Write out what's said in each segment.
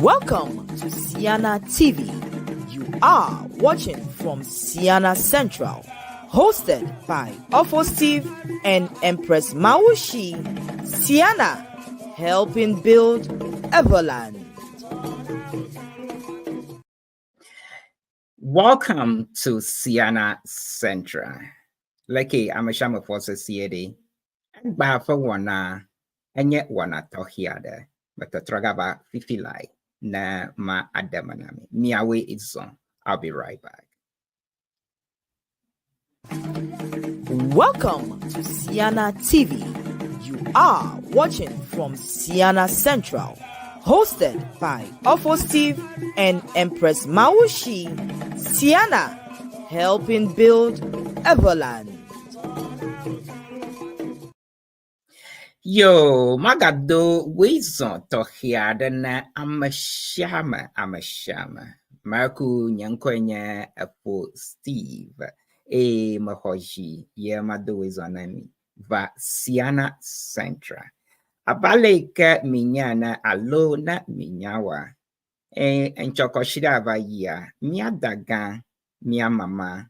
Welcome to Ceana TV. You are watching from Ceana Central, hosted by Ofo Steve and Empress Mawushi. Ceana, helping build Everland. Welcome to Ceana Central. Lucky I'm a shaman for society. And by for one, and yet one at Tohiada, but the Tragaba Fifi like na ma Adamanami. Miawe is on. I'll be right back. Welcome to Ceana TV. You are watching from Ceana Central, hosted by Ofo Steve and Empress Mawushi. Ceana, helping build Everland. Yo, magado wizon tohiada na amashama. Marku nyankwenye apo Steve. Mahoji ye mado wizonami. Va Ceana Central. Abaleke minyana alo na minyawa. Enchokoshida vaya. Mia daga. Mia mama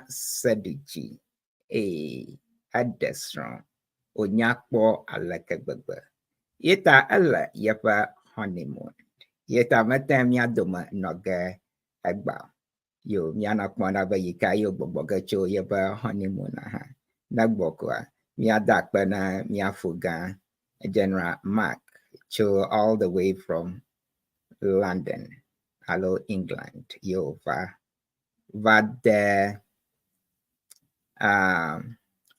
sediji. Adesron. Onyakpo alakebebe. Yeta ala yepa honeymoon. Yeta matem ya doma noge egba. Yo miana kwana ba yika yo boboga cho yepa honeymoon ha. Nagbokwa. Mia dakpa na mia fuga General Mark cho all the way from London. Hello England. Yo va de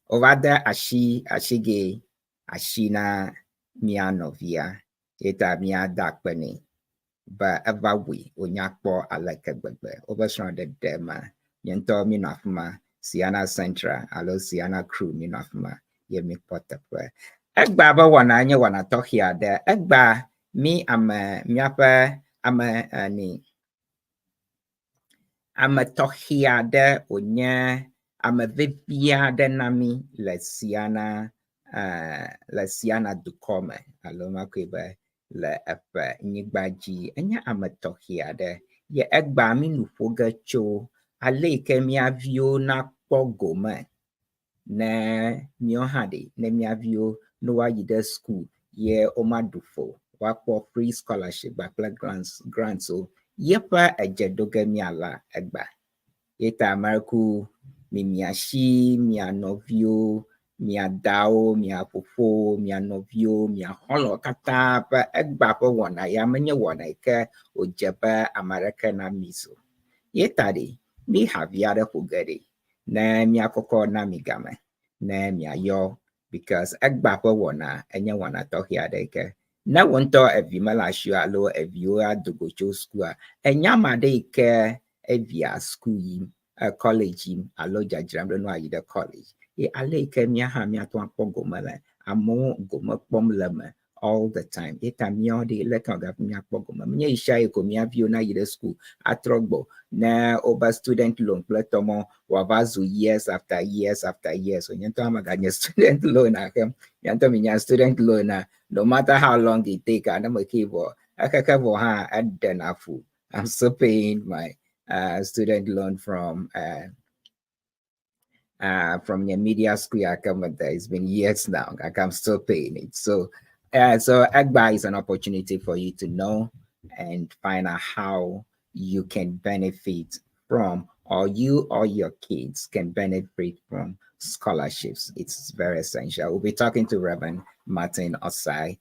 over there, ashige, ashina, mia novia, eta mia dakbeni, but evawi, unyakpo aleke bebe, overshrouded dema, yento minafma, Ceana Central, alo Ceana crew minafma, yemi potapwe. Egba ba wana tohia de, egba mi miapa, I'm a tohia de, unye, I'm a vivia denami la Ceana Ducome. Aloma kwebe la apa nigbaji enya amatohia de ye egba mi nufoga cho aleke mi avio na pogome na mi ohade na mi avio no wa yide school ye omadufo wa po free scholarship by grants so yepa ejedoge mi ala egba yeta marku miashi, mia novio, mia dao, mia fofo, mia novio, mia holo kata pa egba pa wana ya menye wana ke ojeba America na miso. Yetadi mi haviada hugari na mia koko na migame na mia yo because egba pa wana enye wana tohiade ke na wonto evimela shu alo evioa dogocho school enyama de ke evia school college alo jajram no ayide college e ale ke mia ha mia to apogo mala amo gomo pom lama all the time eta mia de le kan ga mia apogo ma mia isha e ko mia bio na ayide school atrogbo na over student loan platomo wavazu years after years so nyento amaganya student loan akem yanto minya student loan no matter how long it take and am kibo akakabo ha adenafu I'm still paying my student loan from your media school. It's been years now. I'm still paying it. So Agba is an opportunity for you to know and find out how you can benefit from, or you or your kids can benefit from scholarships. It's very essential. We'll be talking to Reverend Martin OSAE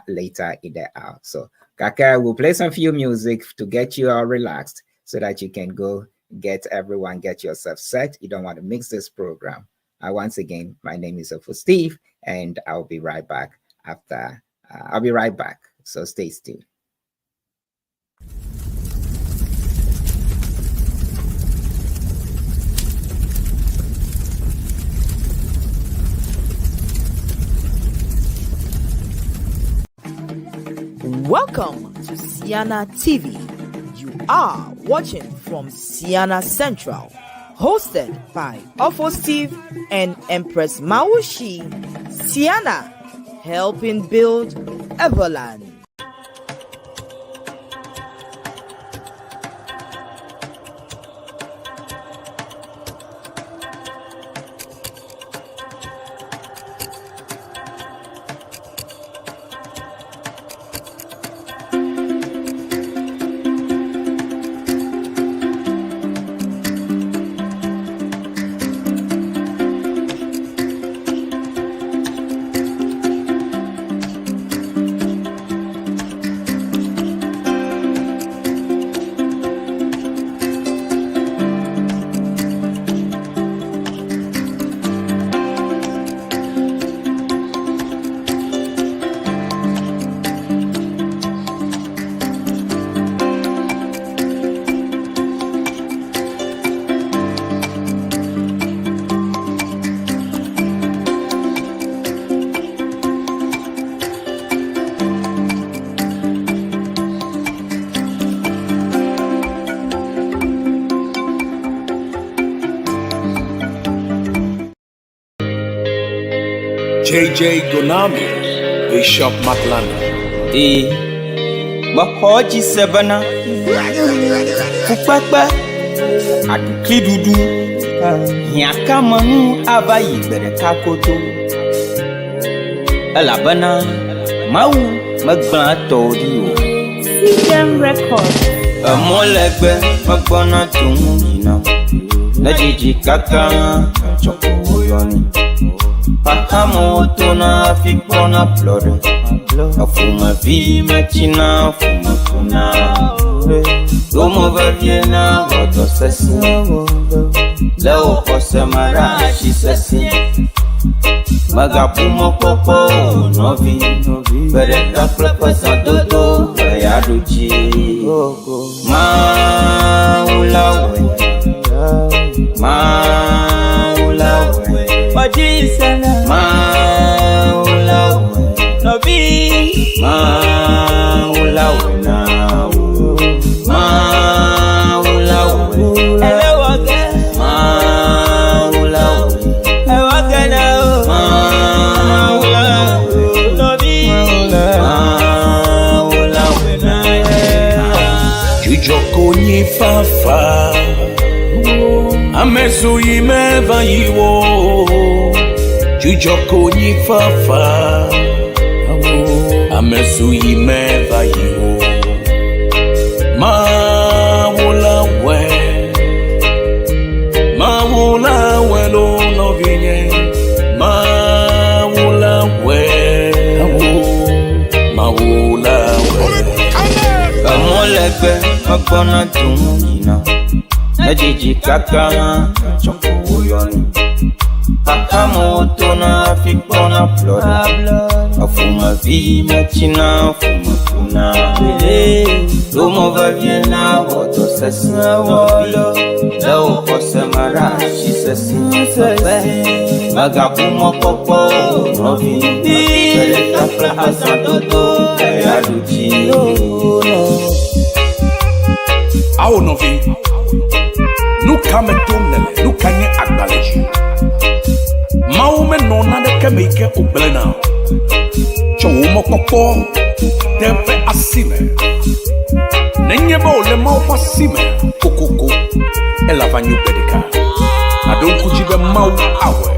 later in the hour. So Kaka will play some few music to get you all relaxed so that you can go get yourself set. You don't want to mix this program. Once again, my name is Ofo Steve, and I'll be right back after. I'll be right back. So stay tuned. Welcome to Ceana TV. You are watching from Ceana Central, hosted by Ofo Steve and Empress Mawushi. Ceana, helping build Everland. KJ Gonami, Bishop Matlanda. Bahoji Sebana, Kupapa, Akidudu, Yakamanu Abayi Berekakoto, Alabana, Mau, Magbatori, CM Records. a Molegbe, Magbana Tumina, Najiji Kaka, Chokoyoni, Pakamo Tona, Fikona Flore. Afuma vi machina fuma kuna Domo vaviena voto sesi Leo kose marashi sesi Magapumo popo novi Bereka flepa dodo Bayaduji Maulawe Maulawe Wajisana Maulawe Novi Maulawe now Maulawe Hello again Maulawe Hello again now Maulawe Novi Maulawe now Jujoko ni fafa Amesu imeva yiwo Jujoko ni fafa Amesu imeva yiwo Mawula lo no vinye Mawula Kamolegbe Magbana Tumina Najiji Kaka Chokoyoni Pakamo Tona Fikona Flora Afuma vi machina Fuma kuna Domo vaviena Voto sesi Leo kose marashi sesi Magapumo popo Novi Bereka flepa dodo Bayaduji Awo novi Nuka me tonele Nuka nye acknowledge Maume nona de kemeke ublena Chowo popo Tepe asime Nenye ba ole mau pasime Kokoko Elavanyu bedeka Adon kujibe mau awe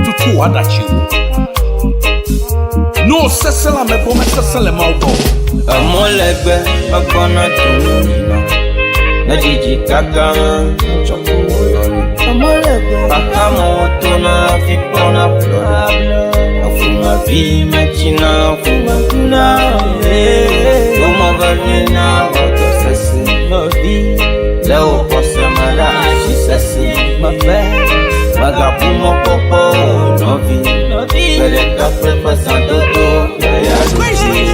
Tutu wadachiwo No sesela me bome sesele mau bo Amolegbe Magbana Tumina Najiji Kaka Chokoyoni Pakamo Tona Fikona Flora Afuma vi machina Fuma kuna Domo vaviena Voto sesi Novi Leo kose marashi sesi Magapumo popo Novi Bereka flepa dodo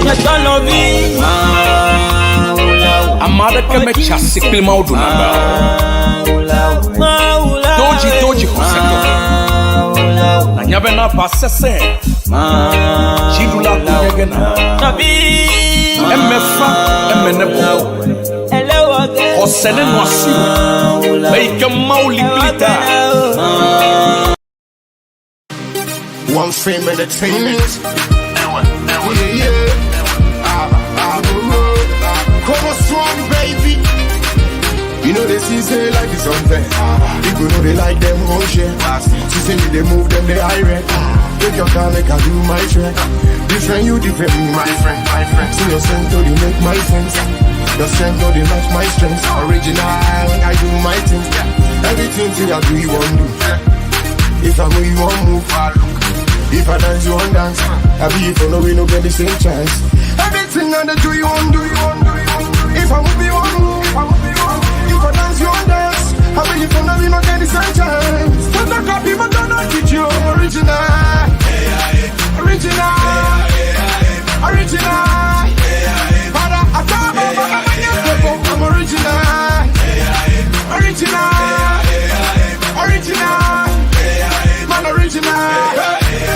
Nyata novi Amada keme chasi klima udunaba Doji konseto Na nyabe na pasese Jidula kuyegena Emefa emenebo Hosene nwasi Beike mauli glita One Fame Entertainment. Come on, strong baby. You know they see say life is unfair. People know they like them whole share. She say me they move them they irate. Take your time like I do my share. Different you different me my friend. See your strength though they make my sense. Your strength though they match my strengths. Original I do my thing. Everything till I do you want do. If I move you want move. If I dance you want dance. I be if you know we no get the same chance. Everything I do you want do. If I move you want move. If I dance you want dance. I be if you know we no get the same chance. Don't talk about people don't know teach you. Original. Father, I talk about I'm original. Man original.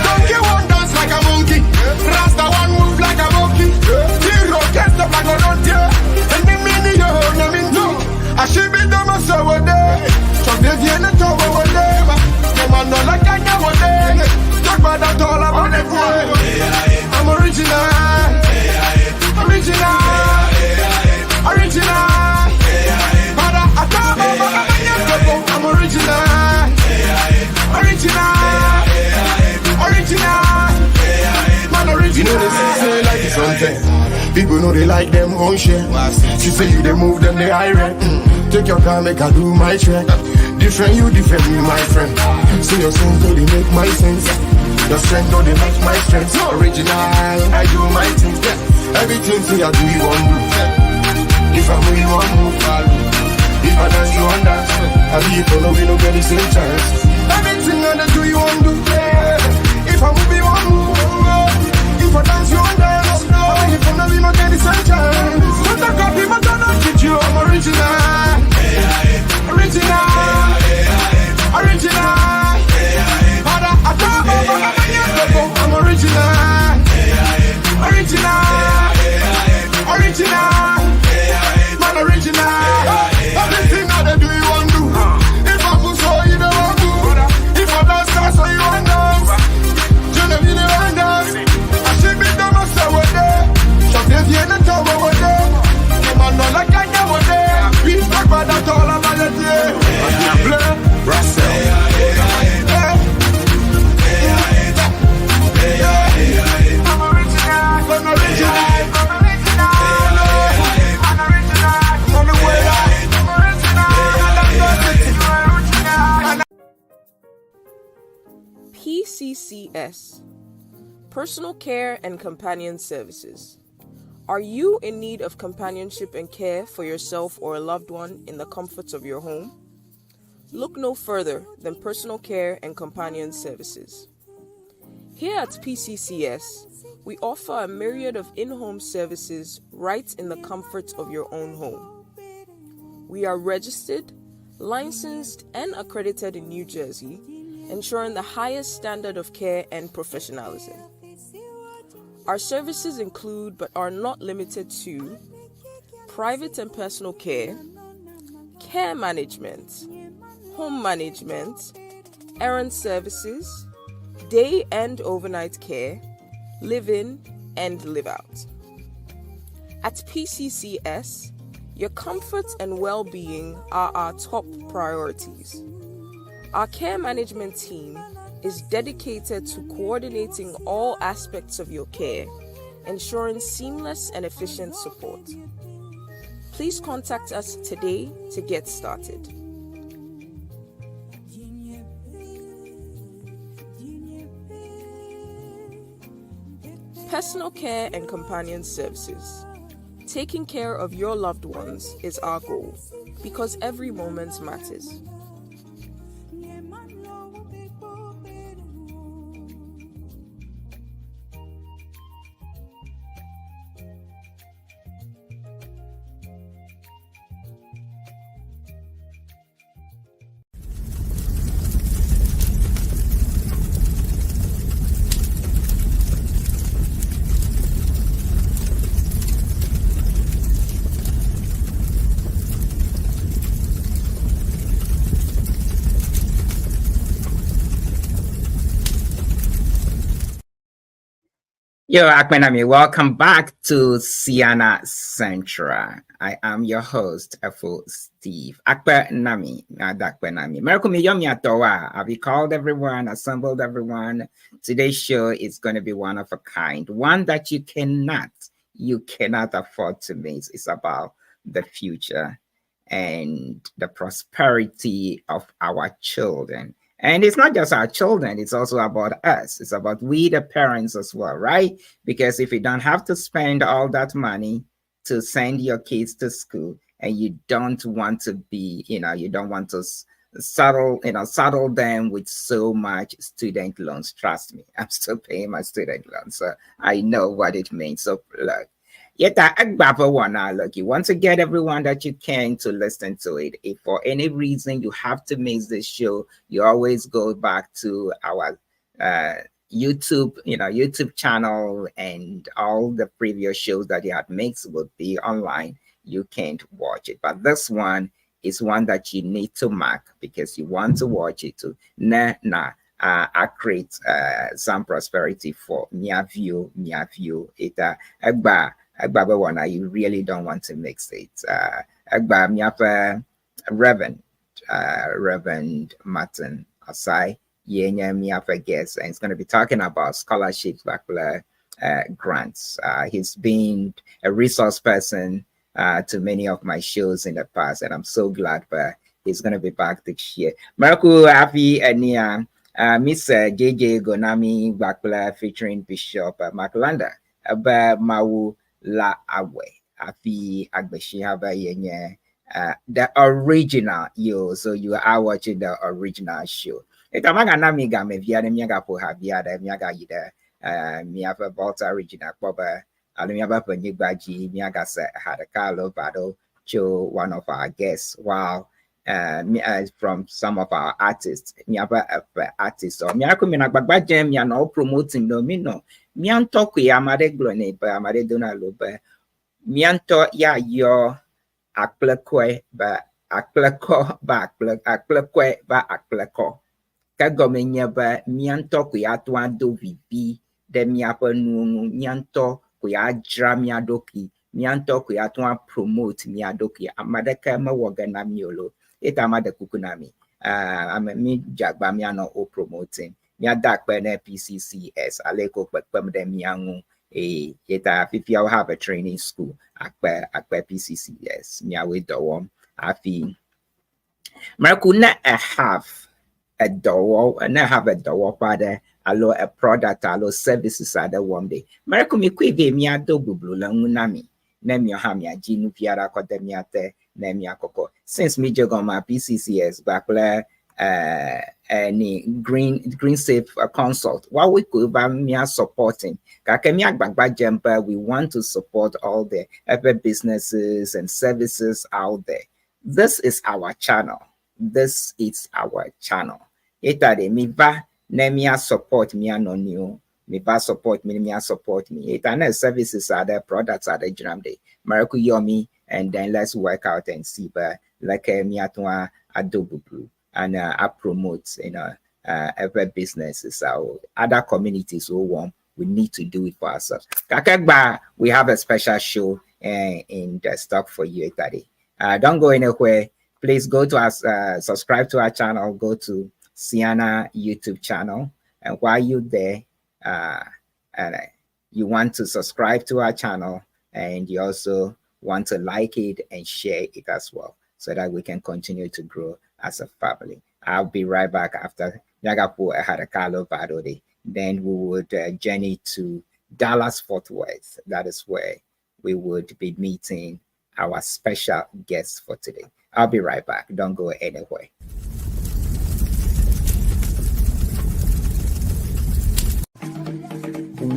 Don't get one dance like a monkey. Rasta one move like a monkey. Zero gets up like a run. And the mini yo, I should be dumb so one day. So they viennent over one day. No man no like I know one day. People know they like them own shit. She say you they move them they irate. Take your time, make I do my track. Different you, different me, my friend. See your sense, though they make my sense. Your strength, though they match my strength. Original, I do my things. Everything say I do, you want to. If I move, you want to move. If I dance, you want dance. I be it, no, we don't get the same chance. Everything I do, you want to. If I move, you want to move. If I dance, you want dance. I be it, no, we don't get the same chance. Don't talk about people, don't know with you. I'm original. Original. Original. I'm original. Original. Original. Man original. Everything that they do you want to do. If I move so you don't want to. If I dance so you want to dance. You know you don't want to dance. I should be done myself with them. Shop the end of the tower with them. Come on, no like I know with them. Peace back by that all of my day. Blur, Russell. PCCS, Personal Care and Companion Services. Are you in need of companionship and care for yourself or a loved one in the comforts of your home? Look no further than Personal Care and Companion Services. Here at PCCS, we offer a myriad of in-home services right in the comfort of your own home. We are registered, licensed, and accredited in New Jersey, ensuring the highest standard of care and professionalism. Our services include, but are not limited to, private and personal care, care management, home management, errand services, day and overnight care, live-in and live-out. At PCCS, your comfort and well-being are our top priorities. Our care management team is dedicated to coordinating all aspects of your care, ensuring seamless and efficient support. Please contact us today to get started. Personal Care and Companion Services. Taking care of your loved ones is our goal because every moment matters. Yo, Akmenami, welcome back to Ceana Central. I am your host, Efo Steve. Akmenami, Akmenami. Merkumi Yomi Atowa. Have you called everyone, assembled everyone? Today's show is going to be one of a kind, one that you cannot afford to miss. It's about the future and the prosperity of our children. And it's not just our children, it's also about us. It's about we, the parents, as well, right? Because if you don't have to spend all that money to send your kids to school and you don't want to be, you don't want to saddle them with so much student loans. Trust me, I'm still paying my student loans, so I know what it means. So look, yet look, you want to get everyone that you can to listen to it. If for any reason you have to miss this show, you always go back to our YouTube channel, and all the previous shows that you had made will be online. You can't watch it, but this one is one that you need to mark because you want to watch it to create some prosperity for Mia view it Agba you really don't want to mix it. Agba miapa Reverend Martin Asai Yenya miapa guest, and it's going to be talking about scholarships back grants. He's been a resource person to many of my shows in the past, and I'm so glad that he's going to be back this year. Marco Happy and Miss JJ Gonami Bakula featuring Bishop Maclanda about Mau La Awe. Afi Agbeshi Haba Yenye. The original so you are watching the original show. Itamaga namiga me via miaga po havia the miaga ida miava volta original boba alimiaba penigbaji miaga se had a Carlo battle show one of our guests wow from some of our artists miaba artists or miako mina gbagba jam ya no promoting no mi no mianto ku ya amade glone ba amade donalo ba mianto ya yo akplekwe ba akpleko ba akplekwe ba akpleko kagomenya ba mianto ku ya to ado vivi de miapa nu mianto ku ya dra miadoki mianto ku ya to promote miadoki amadeka ma wogana miolo eta amade kukunami mi jagba miano o promoting miadak ba na PCCS aleko kpekpem de miangu yeta if you have a training school akpe PCCS miawe dowom afi Markuna have a door and I have a door father allo a product allo services at the one day Marku mi kwive mi adogu blula ngunami na mi ha mi aginu piara kodemiate na mi akoko since mi jogo ma PCCS bakla any green safe consult what we could be me supporting we want to support all the other businesses and services out there. This is our channel. Itade mi va ne mi support me anon you me va support me support me itane services are there, products are there jam day Maraku yomi and then let's work out and see but like me atwa adobu blue and I promote every businesses our other communities who want we need to do it for ourselves. Kakagba, we have a special show in the stock for you today. Don't go anywhere. Please go to us, subscribe to our channel, go to Ceana YouTube channel. And while you're there, and you want to subscribe to our channel and you also want to like it and share it as well so that we can continue to grow as a family. I'll be right back after Yagapo had a Carlo Badode. Then we would journey to Dallas, Fort Worth. That is where we would be meeting our special guests for today. I'll be right back. Don't go anywhere.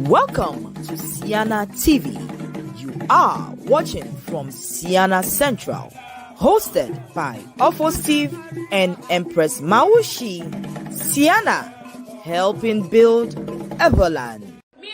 Welcome to Ceana TV. You are watching from Ceana Central. Hosted by Ofo Steve and Empress Maushi, Ceana, helping build Everland. You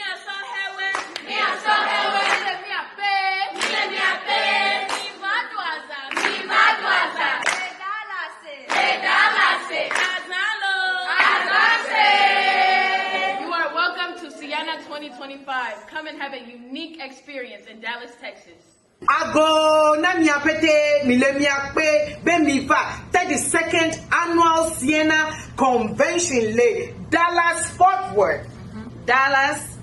are welcome to Ceana 2025. Come and have a unique experience in Dallas, Texas. Ago na miapete milemiakpe bemiva 32nd annual Ceana Convention Le Dallas Fort Worth. Dallas.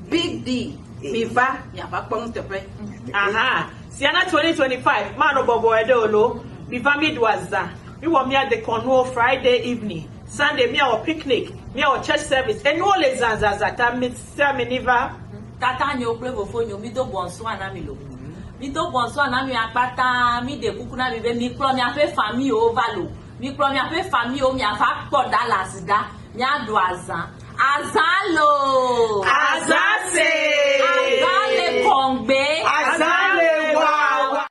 Big D. Miva yapakpong tepe. Aha. Ceana 2025. Mano bobo edolo. Miva midwaza. We want me at the Cornwall Friday evening. Sunday me our picnic. Me our church service. And all les zanzazata miniva. Tata nyo prevo fonyo mi do bonso anami lo. Mi do bonso anami apata mi de kukuna mi be mi kro mi afe famille o valo. Mi kro mi afe famille o mi afa ko Dallas da. Mi ado azan. Azalo. Azase. Azale kongbe. Azale wa.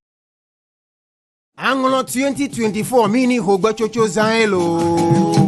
Anglo 2024 mini hogba chocho zaelo.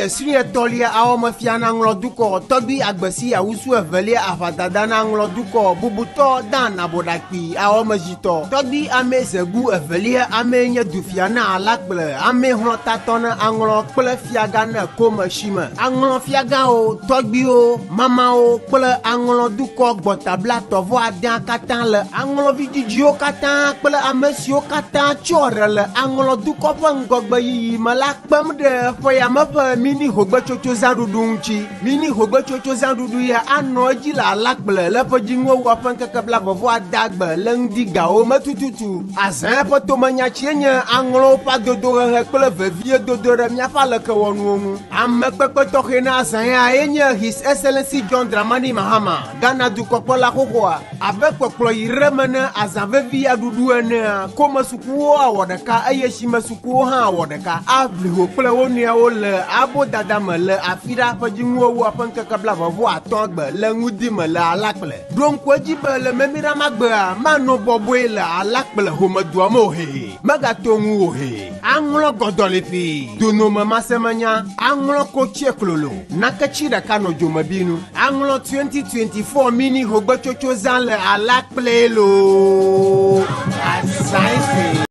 esri etolia awoma fiana ngloduko tobi agbesi awusu evelia afadadana ngloduko bubuto dan abodakpi awoma jito tobi ame zegu evelia ame nye dufiana alakble ame hlotatona anglo kple fiagana koma shima anglo fiaga o tobi o mama o kple anglo duko gbotabla tovo adan katan le anglo vidijio katan kple amesio katan chore le anglo duko pangogbe yi malakpam de foya mapa mini hogbe chocho zadudunchi mini hogbe chocho zadudu ya anoji la lakble le pojingo wa pankaka bla vovo adagbe lengdiga o matututu azan poto manya chienya anglo pa dodore kple vevie dodore miafa le kewonu amekpekpe tohena azan ya enye His Excellency John Dramani Mahama Ghana du kokola kokoa abekpekplo yiremene azan vevi adudu ene koma sukuo awodeka ayeshima sukuo ha awodeka avliho kple wonia wo le abo dada me le afira pejinwo wo apankaka bla vovo atogbe le ngudi me le alakple donko jibe le memira magbe mano boboe le alakple homedua mo he magatongu he anglo godolifi dono mama semanya anglo kochie klolo nakachira kano jomabinu anglo 2024 mini hogbe chocho zan le alakple lo asaisi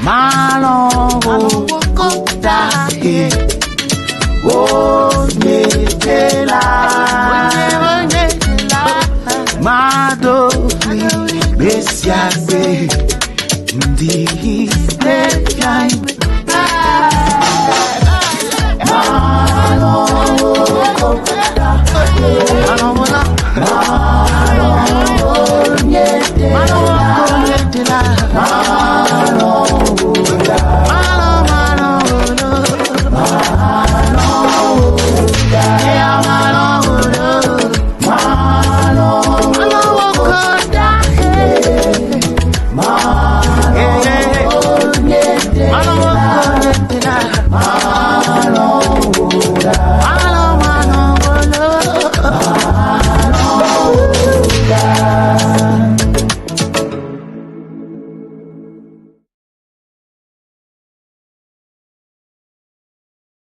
Malo kota he o nyetela mado mesiase ndi lekai malo kota malo nyetela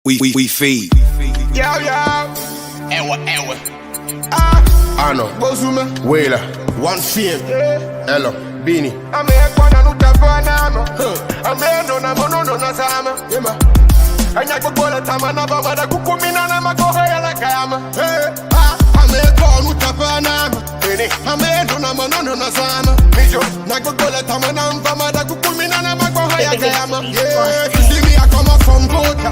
We feed. Yo. Ewa. Ano, Bozume, Wela, One Fame, Hello, Bini. Ame ekwana nutafana mo. Ame no na sama. Yema. Anya kukola tamana baba da kukumina na makoho ya la kama. Ame ekwana nutafana mo. Ame no na sama. Mijo, na kukola tamana baba da kukumina na makoho ya kama. Yeah, you see me I come up from Bota.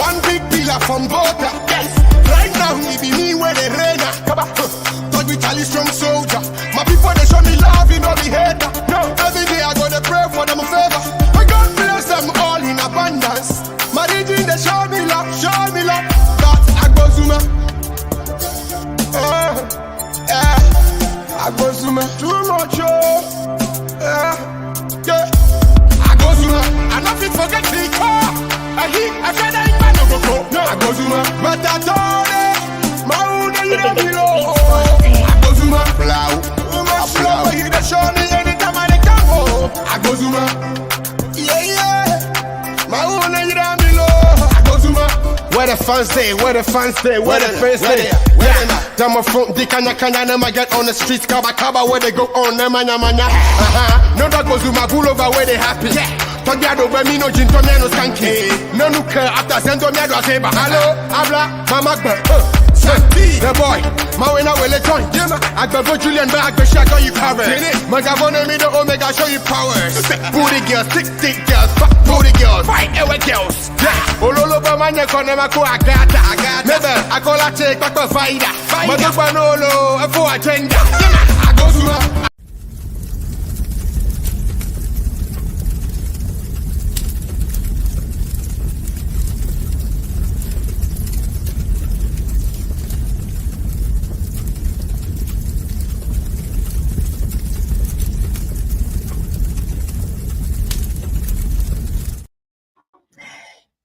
One big pillar from Bota. Yes. Right now, it be me where they rain. Talk with Charlie strong soldier. My people they show me love, you know me hater. No, every day I go to pray for them a favor. I God bless them all in abundance. My region they show me love. But I go Zuma. I go Zuma. Too much, yeah. I go Zuma. I not fit forget the car. I said I ain't no go. No, I go Zuma. But I told it. My own below. I go Zuma. Flow. I hear the show me anytime I go. I go Zuma. Yeah. My own below. I go Zuma. Where the fans stay, where the fans stay. Them a front dick and them I get on the streets. Kaba where they go on them manya. No that goes Zuma. Pull over where they happy. Togiado be no gin to me no skanky. No look after send to me do say hello, habla, mama Santi, the boy, my winner will join. I go Julian back, but shaka you cover. Magavone me the omega show you powers. Booty girls, thick girls, fuck booty girls, fight our girls. Yeah, Ololo Bamanya Konemako Agata. Never, I call a take back a fighter. Madabanolo, a for agenda. I go to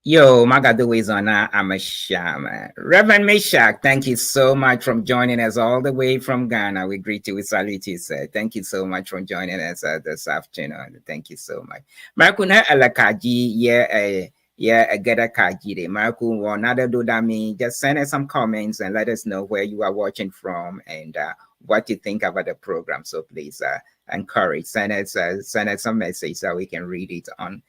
Yo, Magaduizona, I'm a shaman. Reverend Meshach, thank you so much for joining us all the way from Ghana. We greet you, we salute you, sir. Thank you so much for joining us this afternoon. Thank you so much. Makuna alakaji ye Yeah, I get a kajire. Marku or nada do that mean. Just send us some comments and let us know where you are watching from and what you think about the program. So please encourage, send us some message so we can read it on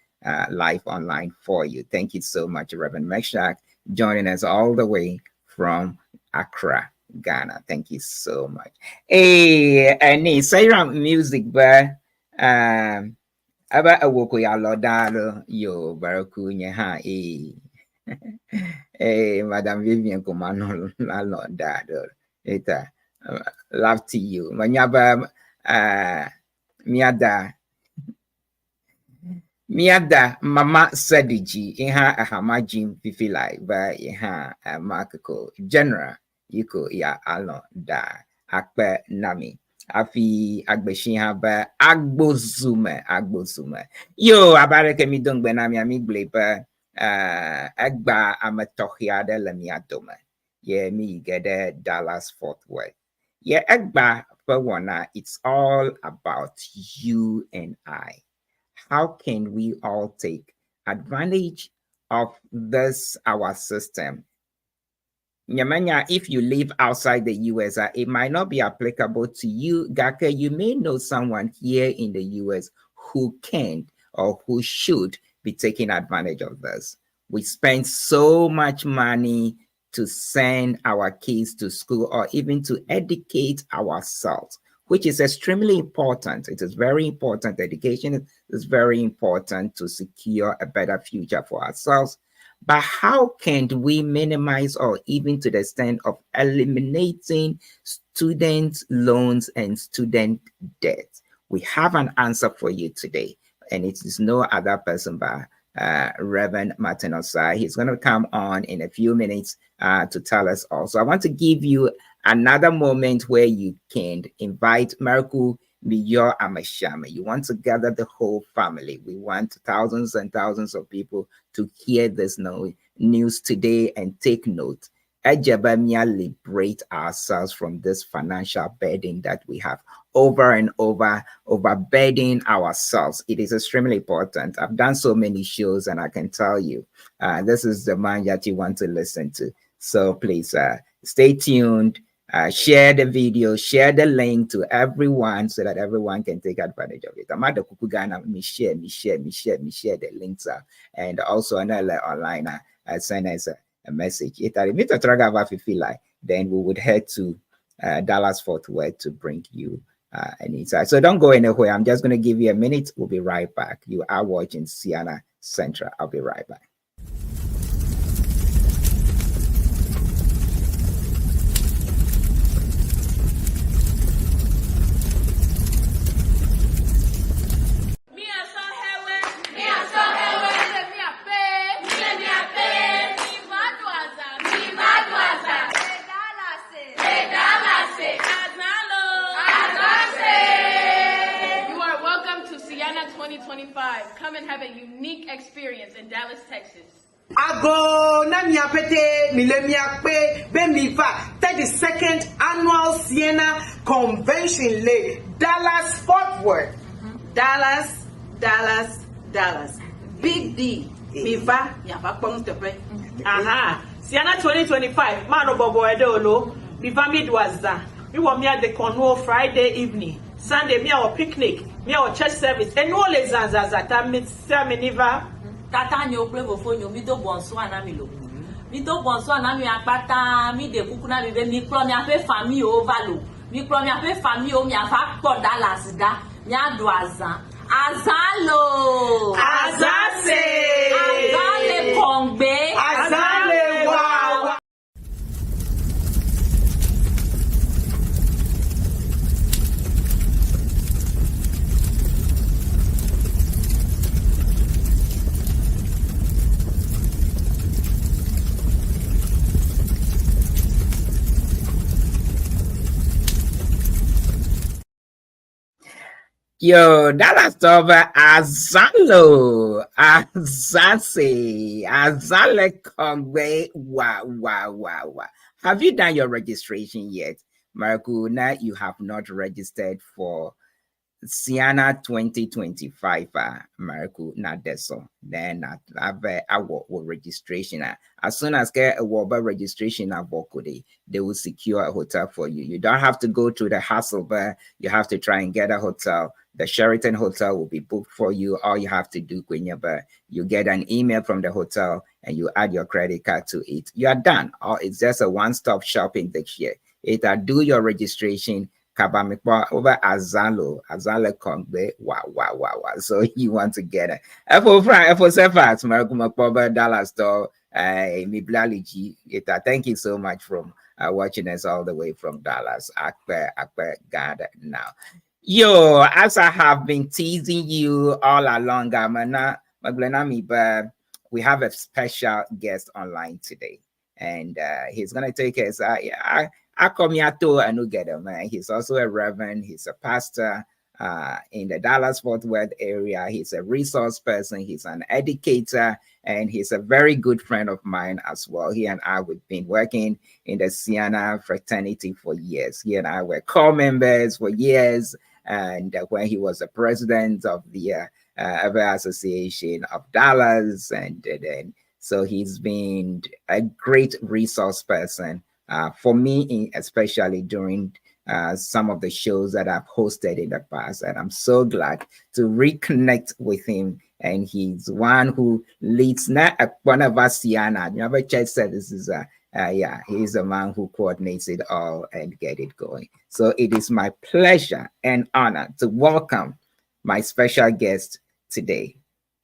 live online for you. Thank you so much, Reverend Meshach, joining us all the way from Accra, Ghana. Thank you so much. Hey, and say music, but aba awoko ya lodalo yo baraku nye ha Madam Vivian Kumano la lodalo eta love to you manyaba miada mama sadiji iha ahamajim fifilai ba iha makako general yuko ya alo da akpe nami afi agbeshiha ba agbozume yo abareke mi dong benami ami gleba agba amatohia de lemiadome ye mi gede Dallas Fort Worth ye agba for one it's all about you and I. How can we all take advantage of this our system? Nyamanya, if you live outside the US, it might not be applicable to you. Gaka, you may know someone here in the US who can or who should be taking advantage of this. We spend so much money to send our kids to school or even to educate ourselves, which is extremely important. It is very important. Education is very important to secure a better future for ourselves. But how can we minimize or even to the extent of eliminating student loans and student debt? We have an answer for you today, and it is no other person but Reverend Martin OSAE. He's going to come on in a few minutes to tell us also. I want to give you another moment where you can invite Marku Miyo Amashama. You want to gather the whole family. We want thousands and thousands of people to hear this news today and take note. Ejabamia liberate ourselves from this financial burden that we have over and overburdening ourselves. It is extremely important. I've done so many shows and I can tell you, this is the man that you want to listen to. So please stay tuned. Share the video, share the link to everyone so that everyone can take advantage of it. I'm at the Kukugana, me share the links. And also another online, send us a message. If I meet a traga feel like, then we would head to Dallas Fort Worth to bring you an insight. So don't go anywhere. I'm just going to give you a minute. We'll be right back. You are watching Ceana Central. I'll be right back. Come and have a unique experience in Dallas, Texas. Ago na miapete milemiakpe bemifa 32nd annual Ceana Convention Le Dallas Fort Worth. Dallas. Big D. Mifa yafa pongtepe. Aha. Ceana 2025. Mano bobo edolo. Mifa midwaza. We want me at the Cornwall Friday evening. Sunday me our picnic. Me our church service. And all les zanzazata miniva. Tata nyo plevo fonyo mi do bonso anami lo. Mi do bonso anami akpata mi de kukuna mi be mi kro mi ape famille o valo. Mi kro mi ape famille o mi afa po Dallas da. Mi adu azan. Azalo. Azase. Azale kongbe. Azale wow. Yo, Dallas over Azalo, Azase, Azale Kongwe. Wow. Have you done your registration yet? Marku, now you have not registered for Ceana 2025 Marco Nadeso. Then have our registration. As soon as get a Waba registration at Bokode, they will secure a hotel for you. You don't have to go through the hassle, but you have to try and get a hotel. The Sheraton Hotel will be booked for you. All you have to do, Kwenyaba, you get an email from the hotel and you add your credit card to it. You are done. Or it's just a one-stop shopping this year. Do your registration. Kabamikwa over Azalo Kongbe. Wow. So you want to get it. F Cephas, Markumakwa Dallas store. Thank you so much from watching us all the way from Dallas. Akpe God now. Yo, as I have been teasing you all along, but we have a special guest online today, and he's gonna take us. I come here to Anugedo, man. He's also a reverend. He's a pastor in the Dallas-Fort Worth area. He's a resource person. He's an educator, and he's a very good friend of mine as well. He and I, we've been working in the Ceana fraternity for years. He and I were core members for years. And when he was the president of the Association of Dallas, and then so he's been a great resource person for me, especially during some of the shows that I've hosted in the past. And I'm so glad to reconnect with him. And he's one who leads not one of us, Ceana. Remember, Church said this is he's the man who coordinates it all and get it going. So it is my pleasure and honor to welcome my special guest today,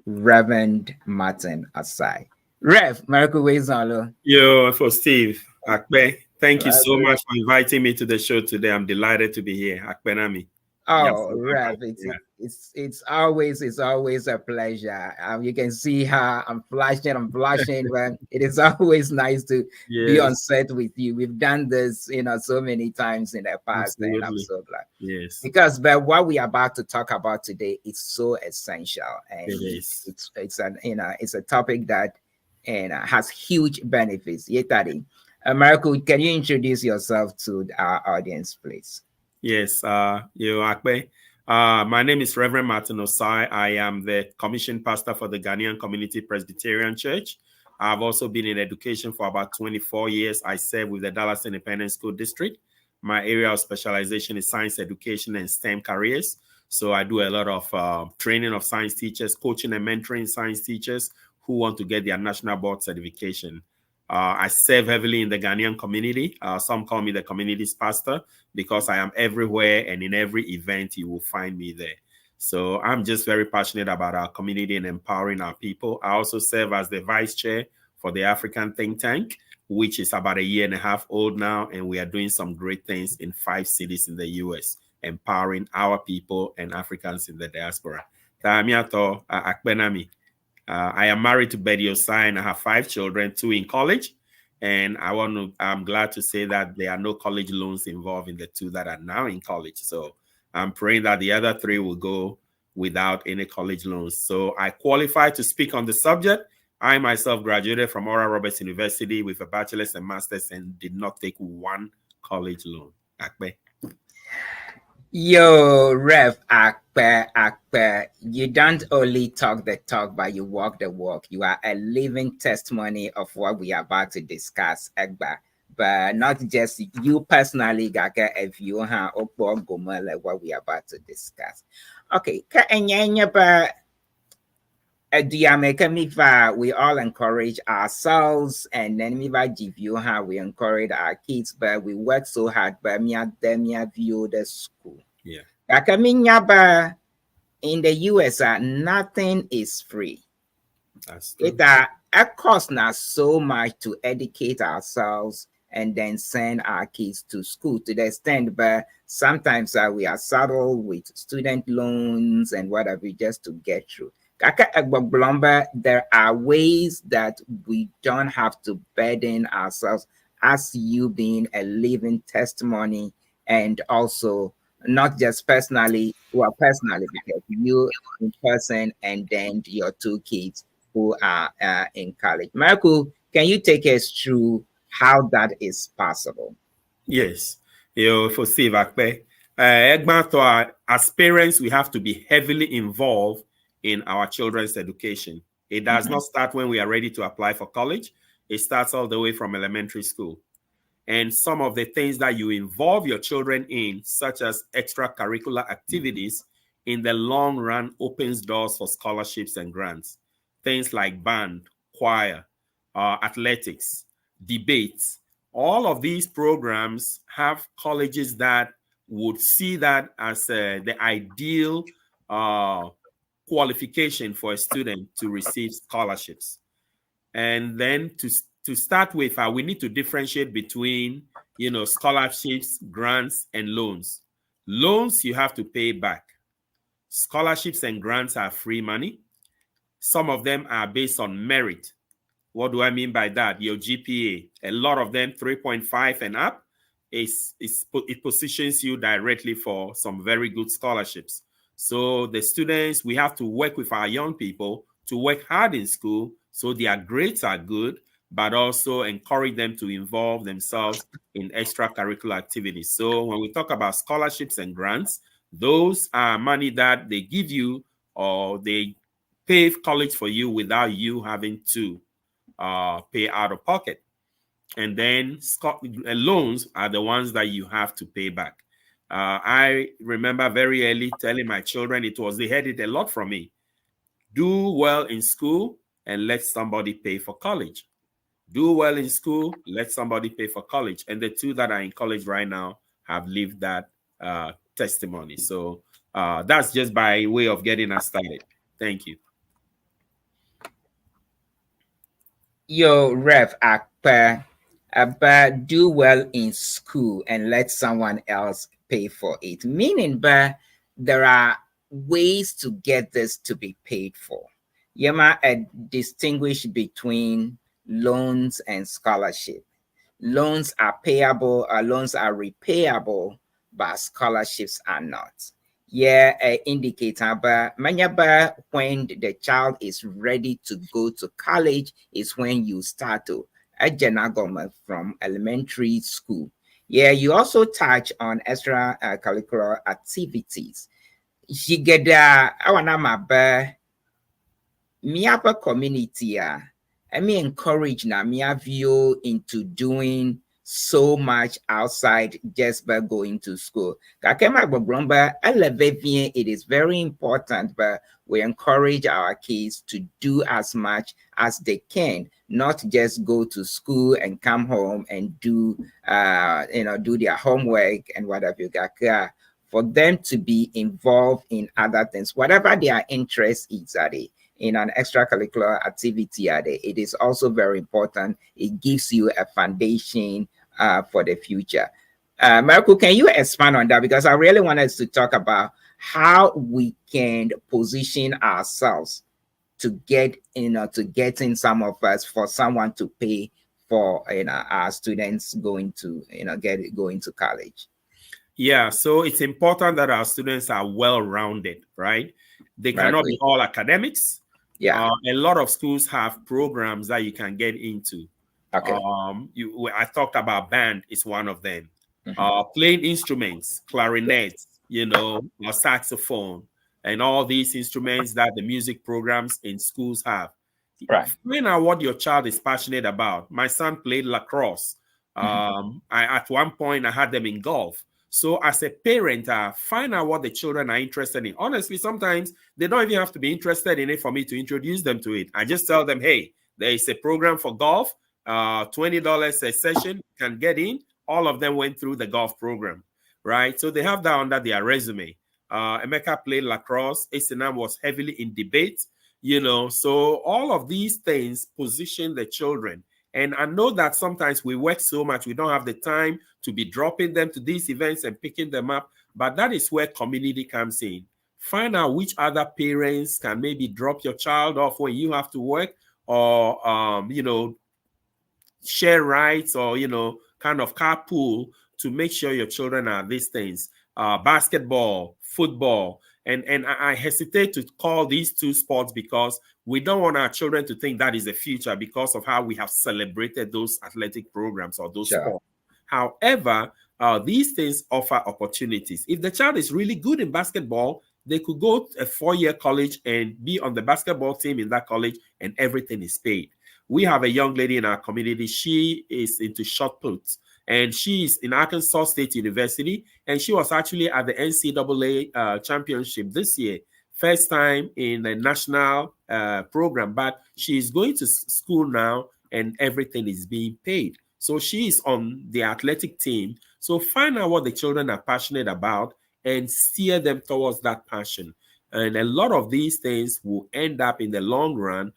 Reverend Martin OSAE. Rev, Miracle Wezalo. Yo, for Steve Akbe, thank you so much for inviting me to the show today. I'm delighted to be here. Akbenami. Oh, Rev, it's always a pleasure. You can see how I'm blushing, but it is always nice to be on set with you. We've done this, so many times in the past, and I'm so glad. Yes, because but what we are about to talk about today is so essential, and it is. It's a topic that has huge benefits. Marco, can you introduce yourself to our audience, please? Yes, Akbe. My name is Reverend Martin OSAE. I am the commissioned pastor for the Ghanaian Community Presbyterian Church. I've also been in education for about 24 years. I serve with the Dallas Independent School District. My area of specialization is science education and STEM careers. So I do a lot of training of science teachers, coaching and mentoring science teachers who want to get their national board certification. I serve heavily in the Ghanaian community. Some call me the community's pastor because I am everywhere, and in every event you will find me there. So I'm just very passionate about our community and empowering our people. I also serve as the vice chair for the African think tank, which is about 1.5 years old now, and we are doing some great things in 5 cities in the US, empowering our people and Africans in the diaspora. I am married to Betty OSAE, and I have 5 children, 2 in college. And I'm glad to say that there are no college loans involved in the 2 that are now in college. So I'm praying that the other 3 will go without any college loans. So I qualify to speak on the subject. I myself graduated from Oral Roberts University with a bachelor's and master's and did not take 1 college loan. Akbe. Yo, Rev Akpe, you don't only talk the talk, but you walk the walk. You are a living testimony of what we are about to discuss, Egba. But not just you personally, Gaka, if you have like what we are about to discuss. Okay, we all encourage ourselves, and then we encourage our kids, but we work so hard, but view the school. Yeah. In the US, nothing is free. That's true. It costs not so much to educate ourselves and then send our kids to school, to the extent, but sometimes we are saddled with student loans and whatever just to get through. There are ways that we don't have to burden ourselves, as you being a living testimony, and also not just personally, because you in person and then your 2 kids who are in college. Michael, can you take us through how that is possible? Yes. For Steve Akbe, Egbanto, as parents, we have to be heavily involved in our children's education. It does not start when we are ready to apply for college. It starts all the way from elementary school. And some of the things that you involve your children in, such as extracurricular activities, in the long run opens doors for scholarships and grants. Things like band, choir, athletics, debates. All of these programs have colleges that would see that as the ideal qualification for a student to receive scholarships. And then to start with, we need to differentiate between, scholarships, grants, and loans. Loans, you have to pay back. Scholarships and grants are free money. Some of them are based on merit. What do I mean by that? Your GPA. A lot of them, 3.5 and up, it positions you directly for some very good scholarships. So the students, we have to work with our young people to work hard in school so their grades are good, but also encourage them to involve themselves in extracurricular activities. So when we talk about scholarships and grants, those are money that they give you or they pay college for you without you having to pay out of pocket. And then loans are the ones that you have to pay back. I remember very early telling my children, they heard it a lot from me. Do well in school and let somebody pay for college. Do well in school, let somebody pay for college. And the two that are in college right now have lived that testimony. So that's just by way of getting us started. Thank you. Yo, Rev Akpa, but do well in school and let someone else pay for it. Meaning, but there are ways to get this to be paid for. Yema distinguish between loans and scholarship. Loans are payable, loans are repayable, but scholarships are not. Yeah, indicator, but when the child is ready to go to college is when you start to from elementary school. Yeah, you also touch on extra curricular activities. Shigeda awanama miapa community I mean encourage na mia view into doing so much outside just by going to school. It is very important, but we encourage our kids to do as much as they can, not just go to school and come home and do do their homework and whatever. For them to be involved in other things, whatever their interest is in an extracurricular activity, it is also very important. It gives you a foundation for the future. Marco, can you expand on that? Because I really want us to talk about how we can position ourselves to get in some of us for someone to pay for our students going to going to college. Yeah, so it's important that our students are well-rounded, right? They cannot be all academics. Yeah, a lot of schools have programs that you can get into. Okay. I talked about band is one of them. Playing instruments, clarinet, saxophone, and all these instruments that the music programs in schools have. Right. Find out what your child is passionate about. My son played lacrosse. At one point, I had them in golf. So as a parent, find out what the children are interested in. Honestly, sometimes they don't even have to be interested in it for me to introduce them to it. I just tell them, hey, there is a program for golf, $20 a session, you can get in. All of them went through the golf program, right? So they have that under their resume. Emeka played lacrosse. Ceana was heavily in debate, So all of these things position the children. And I know that sometimes we work so much, we don't have the time to be dropping them to these events and picking them up. But that is where community comes in. Find out which other parents can maybe drop your child off when you have to work, or, share rides, or, kind of carpool to make sure your children are these things. Basketball, football. And I hesitate to call these two sports because we don't want our children to think that is the future because of how we have celebrated those athletic programs or those sports. However, these things offer opportunities. If the child is really good in basketball, they could go to a 4-year college and be on the basketball team in that college, and everything is paid. We have a young lady in our community. She is into shot puts, and she is in Arkansas State University, and she was actually at the NCAA championship this year. First time in a national program, but she is going to school now, and everything is being paid. So she is on the athletic team. So find out what the children are passionate about and steer them towards that passion. And a lot of these things will end up in the long run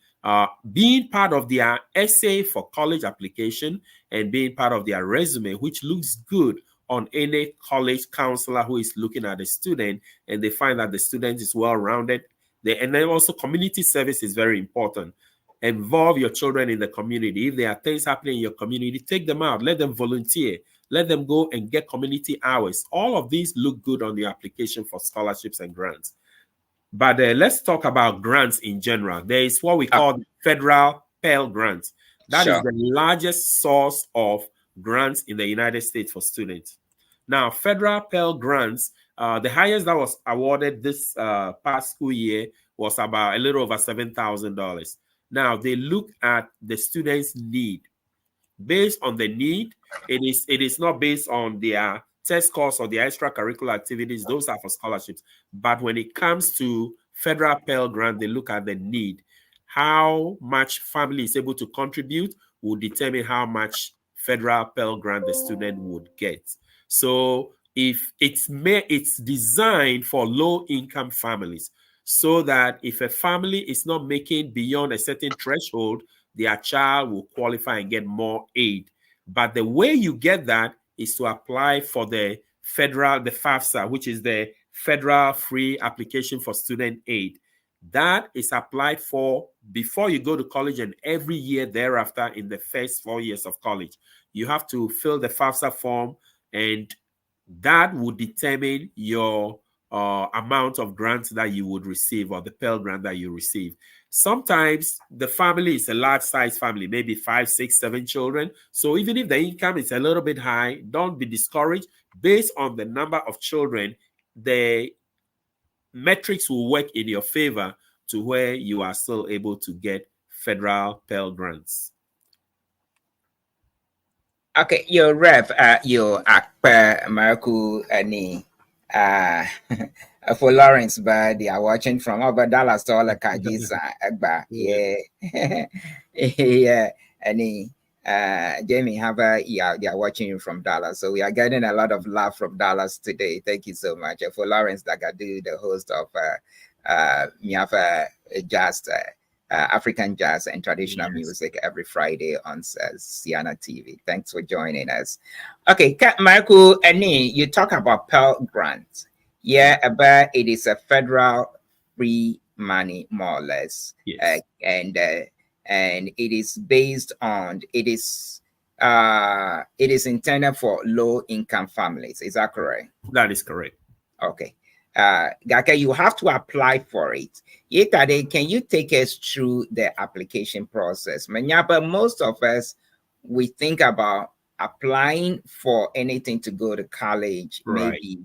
being part of their essay for college application and being part of their resume, which looks good on any college counselor who is looking at the student, and they find that the student is well-rounded. And then also community service is very important. Involve your children in the community. If there are things happening in your community, take them out, let them volunteer, let them go and get community hours. All of these look good on the application for scholarships and grants. But let's talk about grants in general. There is what we call federal Pell Grants. That is the largest source of grants in the United States for students. Now, federal Pell Grants, the highest that was awarded this past school year was about a little over $7,000. Now, they look at the student's need. Based on the need, it is not based on their test scores or their extracurricular activities. Those are for scholarships. But when it comes to federal Pell Grant, they look at the need. How much family is able to contribute will determine how much federal Pell Grant the student would get. So if it's designed for low-income families, so that if a family is not making beyond a certain threshold, their child will qualify and get more aid. But the way you get that is to apply for the FAFSA, which is the Federal Free Application for Student Aid. That is applied for before you go to college and every year thereafter in the first 4 years of college. You have to fill the FAFSA form, and that would determine your amount of grants that you would receive, or the Pell Grant that you receive. Sometimes the family is a large size family, maybe 5, 6, 7 children. So even if the income is a little bit high, don't be discouraged. Based on the number of children, the metrics will work in your favor to where you are still able to get federal Pell Grants. Okay, your ref, your akpa Marku ani for Lawrence, but they are watching from over Dallas to all the Kajis Agba. Yeah. Yeah. Any Jamie Haber, yeah, they are watching you from Dallas. So we are getting a lot of love from Dallas today. Thank you so much. For Lawrence Dagadu, the host of Miafa Jazz, African jazz and traditional music every Friday on Ceana TV. Thanks for joining us. Okay, Marco, Ani, you talk about Pell Grant. Yeah, but it is a federal free money, more or less. Yes. And it is based on it is intended for low income families. Is that correct? That is correct. Okay. Gaka, you have to apply for it. Yetade, can you take us through the application process? But most of us, we think about applying for anything to go to college, Right. maybe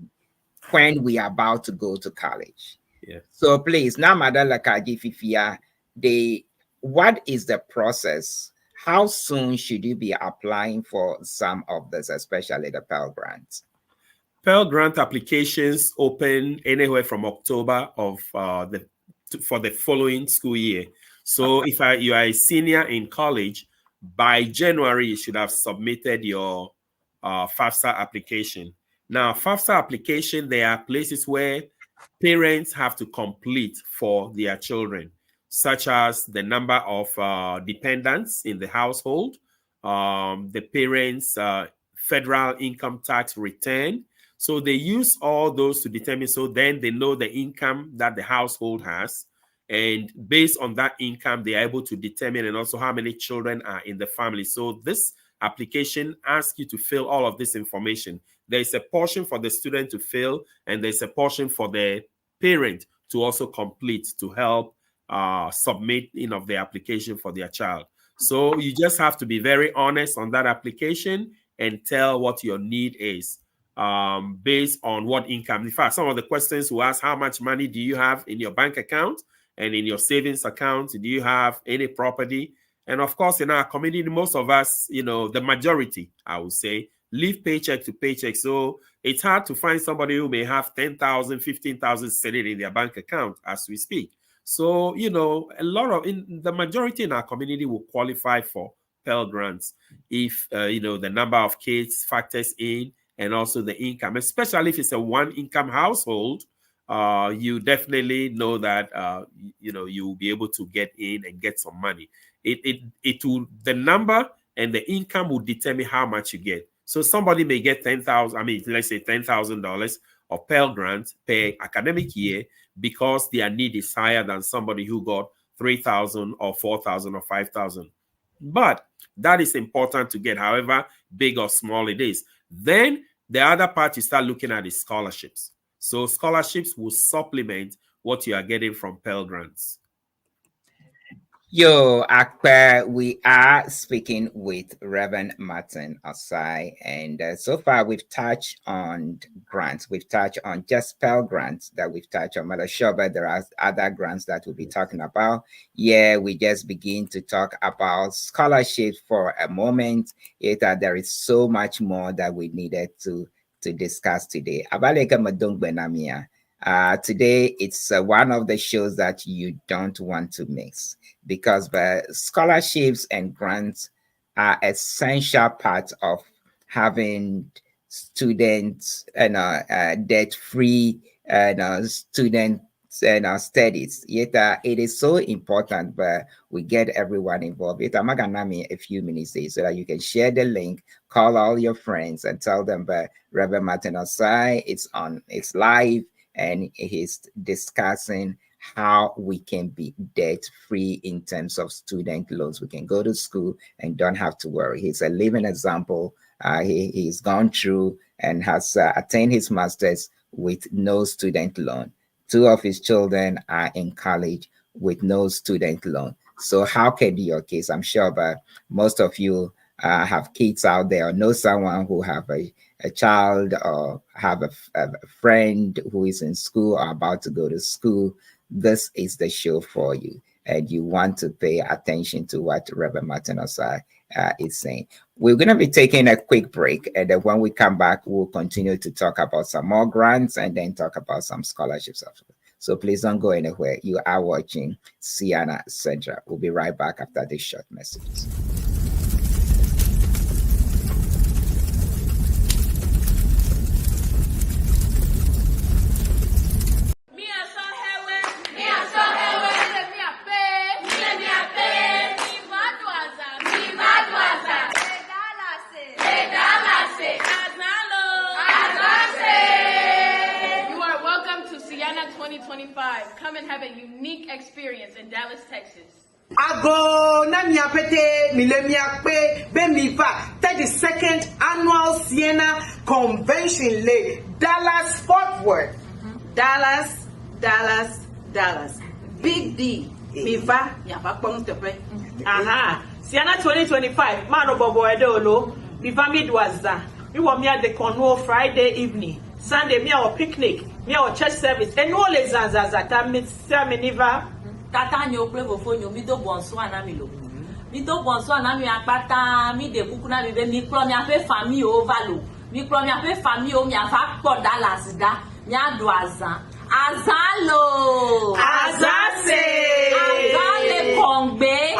when we are about to go to college. Yeah. So please, now, Madam Lakaji Fifia, what is the process? How soon should you be applying for some of this, especially the Pell Grants? Pell Grant applications open anywhere from October of for the following school year. So if you are a senior in college, by January you should have submitted your FAFSA application. Now, FAFSA application, there are places where parents have to complete for their children, such as the number of dependents in the household, the parents' federal income tax return. So they use all those to determine, so then they know the income that the household has. And based on that income, they are able to determine and also how many children are in the family. So this application asks you to fill all of this information. There's a portion for the student to fill, and there's a portion for the parent to also complete to help submit of the application for their child. So you just have to be very honest on that application and tell what your need is. based on what income. In fact, some of the questions will ask, how much money do you have in your bank account and in your savings account? Do you have any property? And of course, in our community, most of us, the majority, I would say, live paycheck to paycheck. So it's hard to find somebody who may have 10,000, 15,000 sitting in their bank account as we speak. So, a lot of the majority in our community will qualify for Pell Grants if, the number of kids factors in and also the income, especially if it's a one-income household. You definitely know that, you will be able to get in and get some money. The number and the income will determine how much you get. So somebody may get let's say $10,000 of Pell Grant per academic year because their need is higher than somebody who got 3,000 or 4,000 or 5,000. But that is important to get, however big or small it is. Then the other part you start looking at is scholarships. So scholarships will supplement what you are getting from Pell Grants. Yo, Akpe, we are speaking with Reverend Martin OSAE, and so far we've touched on grants. We've touched on just Pell Grants that we've touched on. Mother Shoba, there are other grants that we'll be talking about. Yeah, we just begin to talk about scholarships for a moment. There is so much more that we needed to discuss today. Abaleka Madong Benamia. Today, it's one of the shows that you don't want to miss because the scholarships and grants are essential part of having students and debt-free student studies. Yet it is so important, but we get everyone involved. I'm gonna me a few minutes so that you can share the link, call all your friends, and tell them that Reverend Martin OSAE, it's live. And he's discussing how we can be debt-free in terms of student loans. We can go to school and don't have to worry. He's a living example. He's gone through and has attained his master's with no student loan. 2 of his children are in college with no student loan. So how can be your case? I'm sure that most of you have kids out there or know someone who have a child or have a friend who is in school or about to go to school. This is the show for you, and you want to pay attention to what Reverend Martin OSAE is saying. We're going to be taking a quick break, and then when we come back, we'll continue to talk about some more grants and then talk about some scholarships after. So please don't go anywhere. You are watching Ceana Central. We'll be right back after this short message. Ceana 2025. Come and have a unique experience in Dallas, Texas. Ago na miapete milemiakpe bemiva 32nd annual Ceana Convention Le Dallas Fort Worth. Dallas. Big D. Miva yapakpong tepe. Aha. Ceana 2025. Mano bobo edolo. Miva midwaza. We want me at the Cornwall Friday evening. Sunday me our picnic. Me our church service. And all les zanzazata miniva. Tata nyo prevo fonyo mi do bonso anamilo. Mi do bonso anami akpata mi de kukuna mi be mi kro mi ape famille o valo. Mi kro mi ape famille o mi afa ko Dallas da. Mi ado azan. Azalo. Azase. Azale kongbe.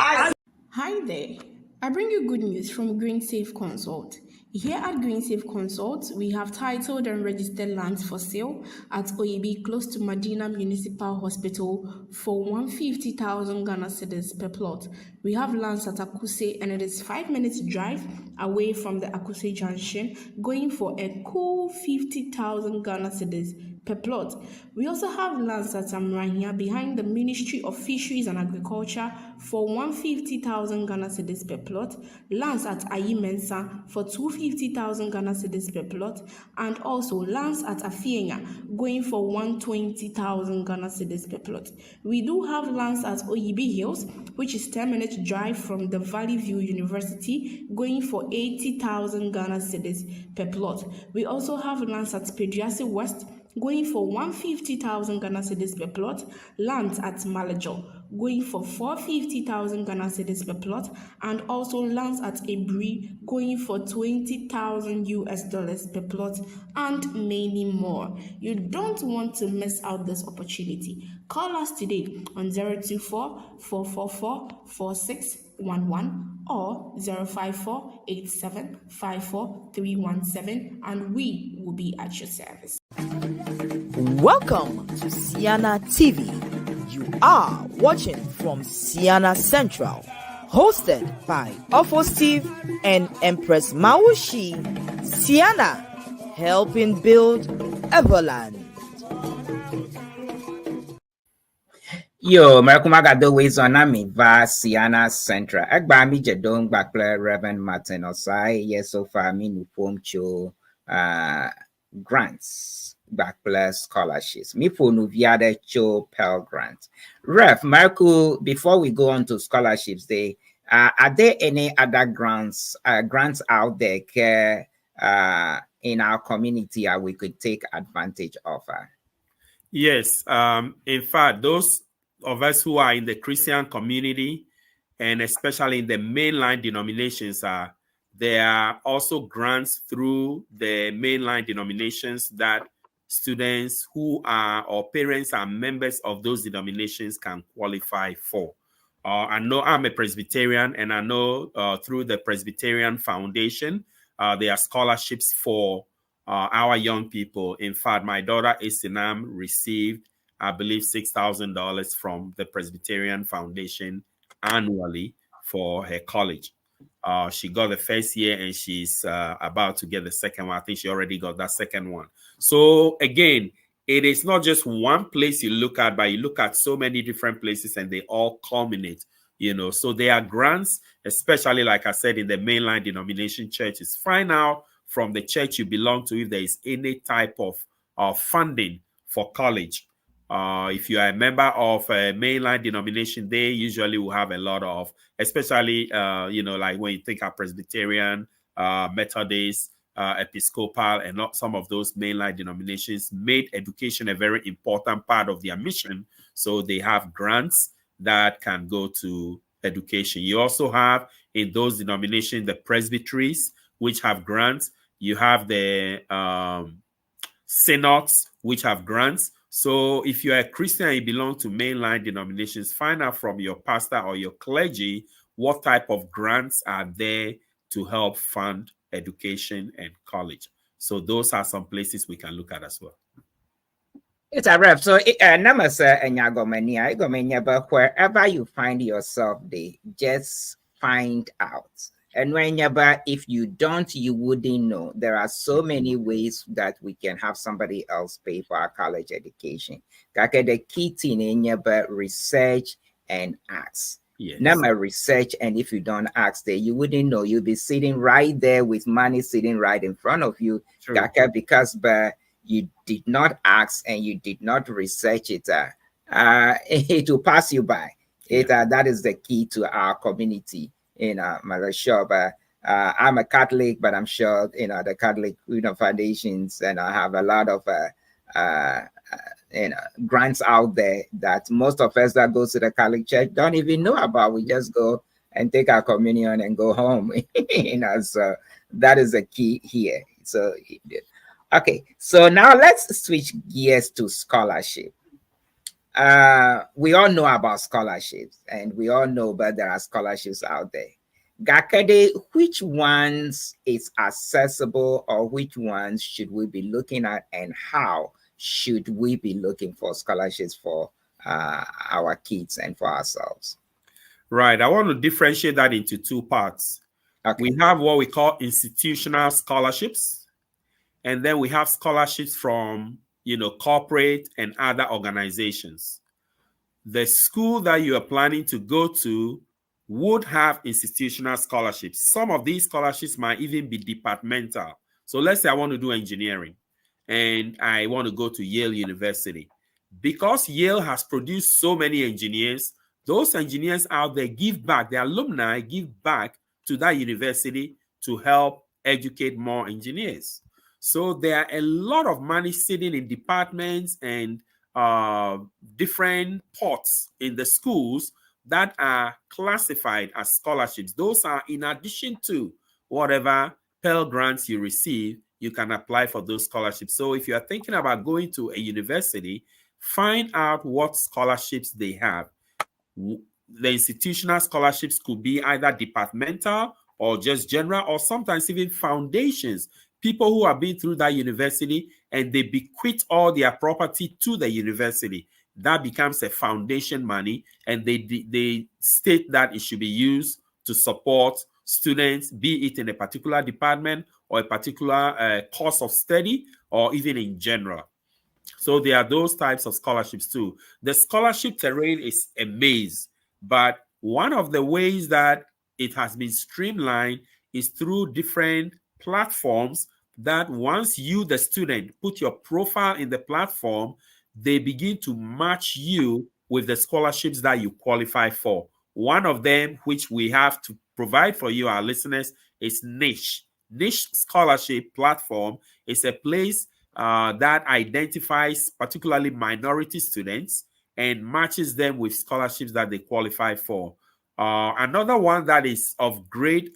Hi there. I bring you good news from Green Safe Consult. Here at Green Safe Consult, we have titled and registered lands for sale at OEB close to Medina Municipal Hospital for 150,000 Ghana cedis per plot. We have lands at Akuse and it is 5 minutes drive away from the Akuse Junction, going for a cool 50,000 Ghana cedis per plot. We also have lands at Amrahia behind the Ministry of Fisheries and Agriculture for 150,000 Ghana cedis per plot, lands at Ayimensa for 250,000 Ghana cedis per plot, and also lands at Afienya going for 120,000 Ghana cedis per plot. We do have lands at Oyibi Hills, which is 10 minutes drive from the Valley View University, going for 80,000 Ghana cedis per plot. We also have lands at Pediasi West, going for 150,000 Ghana cedis per plot, lands at Malajo, going for 450,000 Ghana cedis per plot, and also lands at Ebri, going for 20,000 US dollars per plot, and many more. You don't want to miss out this opportunity. Call us today on 024-444-4611 or 054-8754-317, and we will be at your service. Welcome to Ceana TV. You are watching from Ceana Central, hosted by Ofo Steve and Empress Maushi. Ceana, helping build Everland. Yo, Marakumaga do ways on Ami va Ceana Central. Egba mi jedong bakple Reverend Martin OSAE. Yes, so far me nu form cho grants backplace scholarships. Me for nu viade cho Pell Grant. Rev, Marco, before we go on to scholarships, are there any other grants out there in our community we could take advantage of? Yes. In fact, those of us who are in the Christian community and especially in the mainline denominations, there are also grants through the mainline denominations that students who are or parents are members of those denominations can qualify for. I know I'm a Presbyterian, and I know through the Presbyterian Foundation, there are scholarships for our young people. In fact, my daughter Ceana received, I believe, $6,000 from the Presbyterian Foundation annually for her college. She got the first year and she's about to get the second one. I think she already got that second one. So again, it is not just one place you look at, but you look at so many different places and they all culminate, So there are grants, especially like I said, in the mainline denomination churches. Find out from the church you belong to if there is any type of funding for college. If you are a member of a mainline denomination, they usually will have a lot of, especially, like when you think of Presbyterian, Methodist, Episcopal, and not some of those mainline denominations made education a very important part of their mission. So they have grants that can go to education. You also have in those denominations, the presbyteries, which have grants. You have the synods, which have grants. So if you're a Christian and you belong to mainline denominations, find out from your pastor or your clergy what type of grants are there to help fund education and college. So those are some places we can look at as well. It's a rep. So namasa and but wherever you find yourself, just find out. And whenever, if you don't, you wouldn't know. There are so many ways that we can have somebody else pay for our college education. The key thing in research and ask. Yes. Number research, and if you don't ask there, you wouldn't know. You'll be sitting right there with money sitting right in front of you. Because you did not ask and you did not research it. It will pass you by. That is the key to our community. Malaysia, but I'm a Catholic, but I'm sure the Catholic foundations, and I have a lot of grants out there that most of us that go to the Catholic Church don't even know about. We just go and take our communion and go home. So that is the key here. So okay, so now let's switch gears to scholarship. We all know about scholarships, and we all know that there are scholarships out there. Gakade, which ones is accessible, or which ones should we be looking at, and how should we be looking for scholarships for our kids and for ourselves? Right. I want to differentiate that into two parts. Okay. We have what we call institutional scholarships, and then we have scholarships from corporate and other organizations. The school that you are planning to go to would have institutional scholarships. Some of these scholarships might even be departmental. So let's say I want to do engineering and I want to go to Yale University. Because Yale has produced so many engineers, those engineers out there give back, the alumni give back to that university to help educate more engineers. So there are a lot of money sitting in departments and different pots in the schools that are classified as scholarships. Those are in addition to whatever Pell Grants you receive, you can apply for those scholarships. So if you are thinking about going to a university, find out what scholarships they have. The institutional scholarships could be either departmental or just general, or sometimes even foundations. People who have been through that university and they bequeath all their property to the university. That becomes a foundation money, and they state that it should be used to support students, be it in a particular department or a particular course of study, or even in general. So there are those types of scholarships too. The scholarship terrain is a maze, but one of the ways that it has been streamlined is through different platforms that once you, the student, put your profile in the platform, they begin to match you with the scholarships that you qualify for. One of them, which we have to provide for you, our listeners, is Niche. Niche Scholarship Platform is a place that identifies particularly minority students and matches them with scholarships that they qualify for. Another one that is of great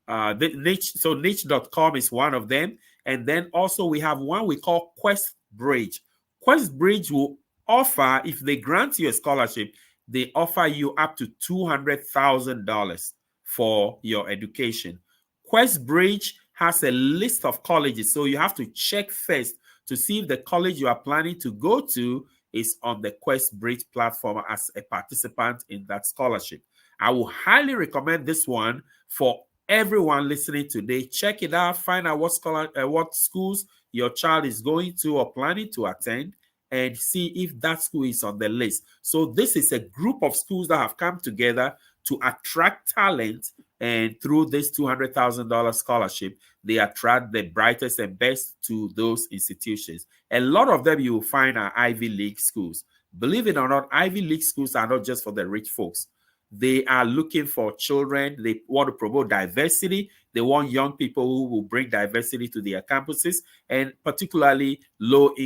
niche, so niche.com is one of them. And then also we have one we call QuestBridge. QuestBridge will offer, if they grant you a scholarship, they offer you up to $200,000 for your education. QuestBridge has a list of colleges, so you have to check first to see if the college you are planning to go to is on the QuestBridge platform as a participant in that scholarship. I will highly recommend this one for everyone listening today. Check it out, find out what schools your child is going to or planning to attend, and see if that school is on the list. So this is a group of schools that have come together to attract talent, and through this $200,000 scholarship, they attract the brightest and best to those institutions. A lot of them you will find are Ivy League schools. Believe it or not, Ivy League schools are not just for the rich folks. They are looking for children. They want to promote diversity. They want young people who will bring diversity to their campuses, and particularly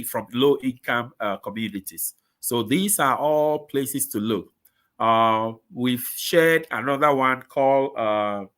from low-income communities. So these are all places to look. We've shared another one called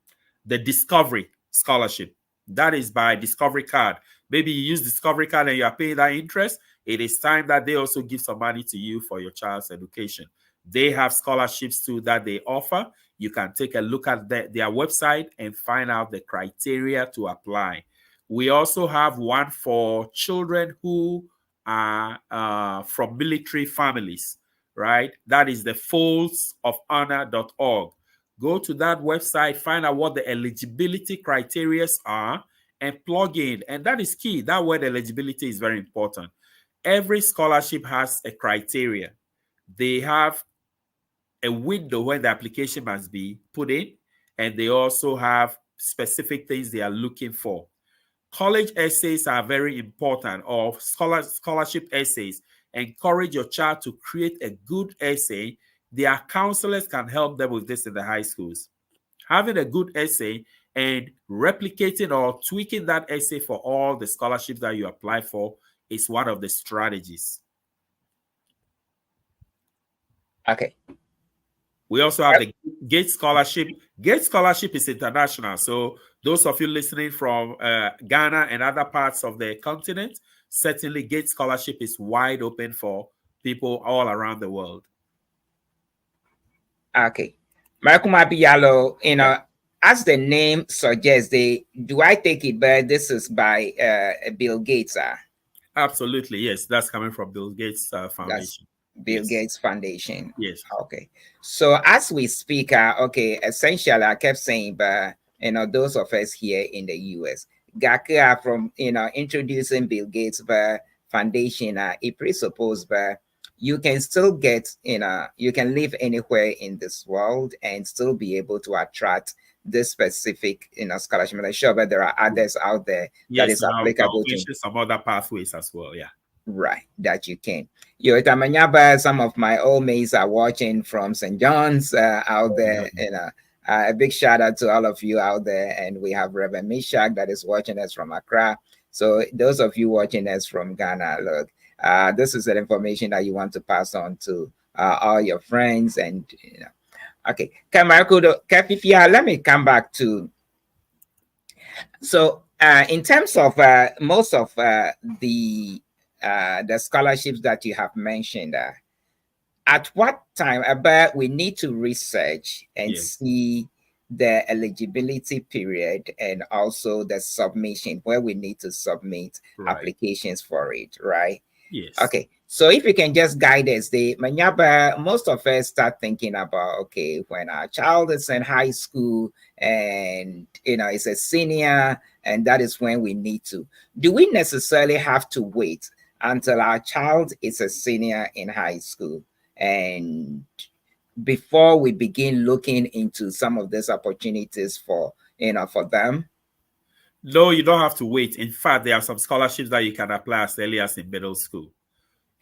the Discovery Scholarship. That is by Discovery Card. Maybe you use Discovery Card and you are paying that interest. It is time that they also give some money to you for your child's education. They have scholarships too that they offer. You can take a look at their website and find out the criteria to apply. We also have one for children who are from military families, right? That is the foldsofhonor.org. Go to that website, find out what the eligibility criteria are, and plug in. And that is key. That word eligibility is very important. Every scholarship has a criteria. They have a window where the application must be put in, and they also have specific things they are looking for. College essays are very important, or scholarship essays. Encourage your child to create a good essay. Their counselors can help them with this in the high schools. Having a good essay and replicating or tweaking that essay for all the scholarships that you apply for is one of the strategies. Okay. We also have the GATE Scholarship. GATE Scholarship is international. So those of you listening from Ghana and other parts of the continent, certainly GATE Scholarship is wide open for people all around the world. Okay. Markuma Biyalo, as the name suggests, do I take it, but this is by Bill Gates? Absolutely, yes. That's coming from Bill Gates Foundation. Bill Gates Foundation. Yes. Okay. So as we speak, essentially, I kept saying, but those of us here in the US, Gaka from introducing Bill Gates, but foundation, it presupposes that you can still get, you can live anywhere in this world and still be able to attract this specific, scholarship. And I'm sure that there are others out there that Yes, is applicable to. some other pathways as well. Yeah. Right, that you can. Yo, Tamanyaba, some of my old mates are watching from St. John's out there. A big shout out to all of you out there. And we have Reverend Mishak that is watching us from Accra. So those of you watching us from Ghana, look, this is the information that you want to pass on to all your friends. And, okay. Let me come back to. So in terms of most of the scholarships that you have mentioned, at what time about we need to research and see the eligibility period and also the submission where we need to submit applications for it, right? Yes. Okay. So if you can just guide us, most of us start thinking about, okay, when our child is in high school and, it's a senior, and that is when we need to. Do we necessarily have to wait until our child is a senior in high school and before we begin looking into some of these opportunities for them? No, you don't have to wait. In fact, there are some scholarships that you can apply as early as in middle school.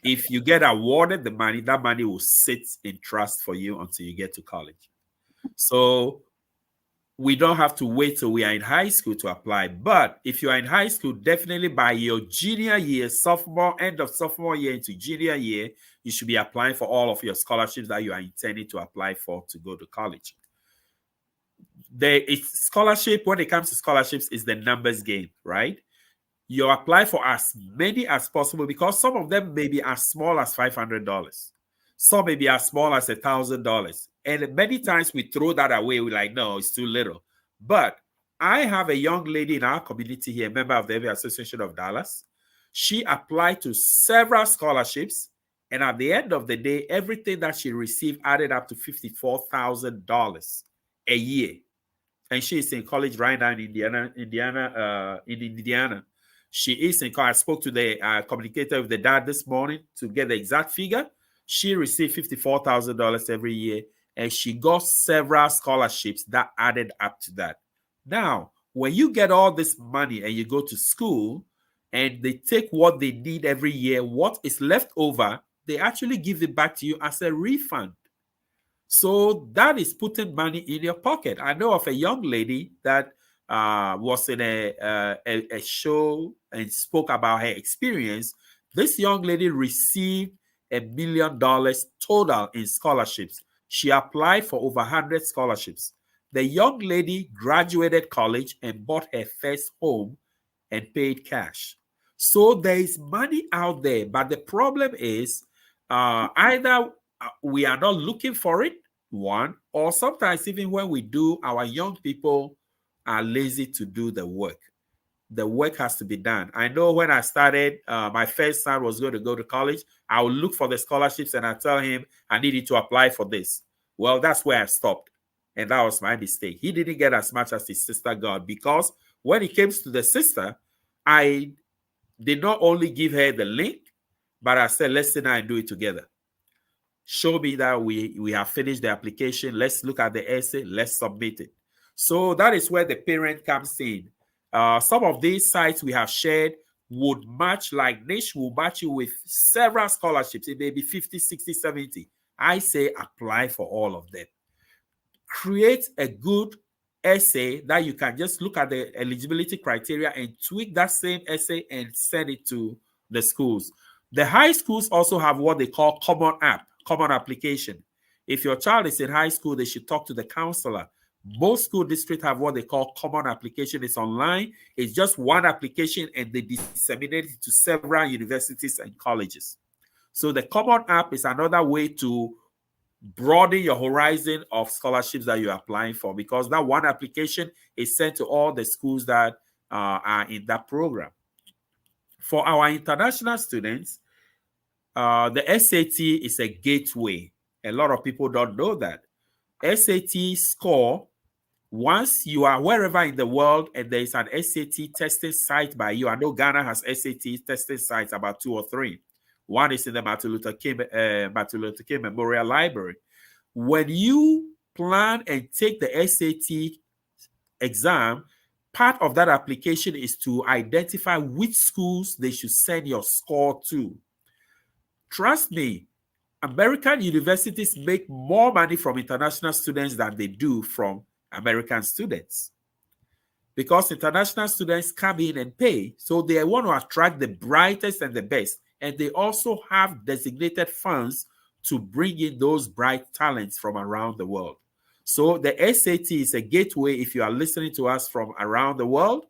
If you get awarded the money, that money will sit in trust for you until you get to college. So we don't have to wait till we are in high school to apply. But if you are in high school, definitely by your junior year, end of sophomore year into junior year, you should be applying for all of your scholarships that you are intending to apply for to go to college. Scholarship, when it comes to scholarships, is the numbers game, right? You apply for as many as possible because some of them may be as small as $500. Some may be as small as $1,000. And many times we throw that away. We're like, no, it's too little. But I have a young lady in our community here, a member of the AV Association of Dallas. She applied to several scholarships. And at the end of the day, everything that she received added up to $54,000 a year. And she is in college right now in Indiana. She is in college. I spoke to the communicator with the dad this morning to get the exact figure. She received $54,000 every year, and she got several scholarships that added up to that. Now, when you get all this money and you go to school and they take what they need every year, what is left over, they actually give it back to you as a refund. So that is putting money in your pocket. I know of a young lady that was in a show and spoke about her experience. This young lady received $1 million total in scholarships. She applied for over 100 scholarships. The young lady graduated college and bought her first home and paid cash. So there is money out there, but the problem is either we are not looking for it, one, or sometimes even when we do, our young people are lazy to do the work. The work has to be done. I know when I started, my first son was going to go to college. I would look for the scholarships and I tell him I needed to apply for this. Well, that's where I stopped. And that was my mistake. He didn't get as much as his sister got because when it came to the sister, I did not only give her the link, but I said, let's sit down and do it together. Show me that we have finished the application. Let's look at the essay. Let's submit it. So that is where the parent comes in. Some of these sites we have shared would match, like Niche will match you with several scholarships. It may be 50, 60, 70. I say apply for all of them. Create a good essay that you can just look at the eligibility criteria and tweak that same essay and send it to the schools. The high schools also have what they call common application. If your child is in high school, they should talk to the counselor. Most school districts have what they call common application. It's online. It's just one application and they disseminate it to several universities and colleges. So the common app is another way to broaden your horizon of scholarships that you're applying for, because that one application is sent to all the schools that are in that program. For our international students, the SAT is a gateway. A lot of people don't know that. SAT score Once you are wherever in the world and there is an SAT testing site by you, I know Ghana has SAT testing sites, about 2 or 3. One is in the Martin Luther King Memorial Library. When you plan and take the SAT exam, part of that application is to identify which schools they should send your score to. Trust me, American universities make more money from international students than they do from American students, because international students come in and pay, so they want to attract the brightest and the best, and they also have designated funds to bring in those bright talents from around the world. So the SAT is a gateway. If you are listening to us from around the world,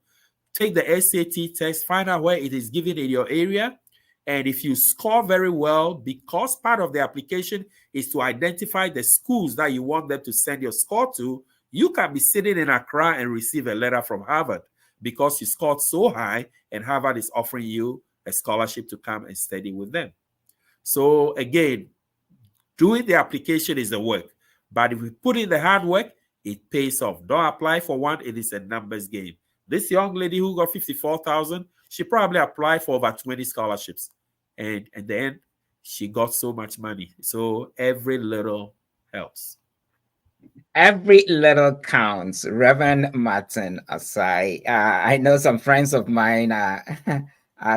take the SAT test, find out where it is given in your area. And if you score very well, because part of the application is to identify the schools that you want them to send your score to, you can be sitting in Accra and receive a letter from Harvard because you scored so high, and Harvard is offering you a scholarship to come and study with them. So again, doing the application is the work. But if we put in the hard work, it pays off. Don't apply for one. It is a numbers game. This young lady who got 54,000, she probably applied for over 20 scholarships. And at the end, she got so much money. So every little helps. Every little counts. Reverend Martin OSAE. I know some friends of mine are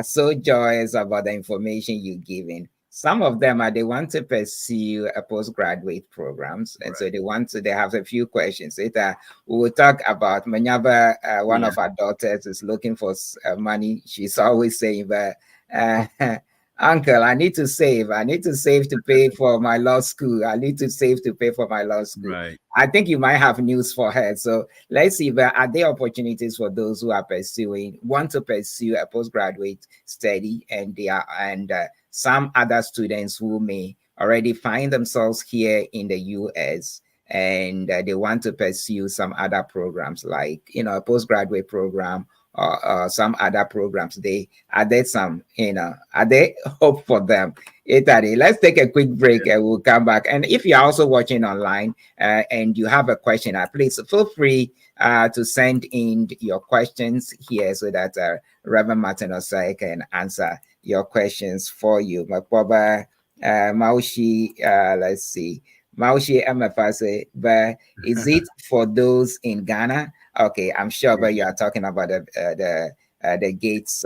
so joyous about the information you're giving. Some of them they want to pursue a postgraduate programs, and so they have a few questions. We will talk about Manyaba. One of our daughters is looking for money. She's always saying, but Uncle, I need to save. I need to save to pay for my law school. I need to save to pay for my law school. Right. I think you might have news for her. So let's see, but are there opportunities for those who are want to pursue a postgraduate study, and some other students who may already find themselves here in the US and they want to pursue some other programs, like, a postgraduate program or some other programs? Are there hope for them? Let's take a quick break and we'll come back. And if you're also watching online and you have a question, please feel free to send in your questions here so that Reverend Martin OSAE can answer your questions for you. Makwaba Maushi, let's see. Maushi Amafase, but is it for those in Ghana? Okay, I'm sure, but you are talking about the Gates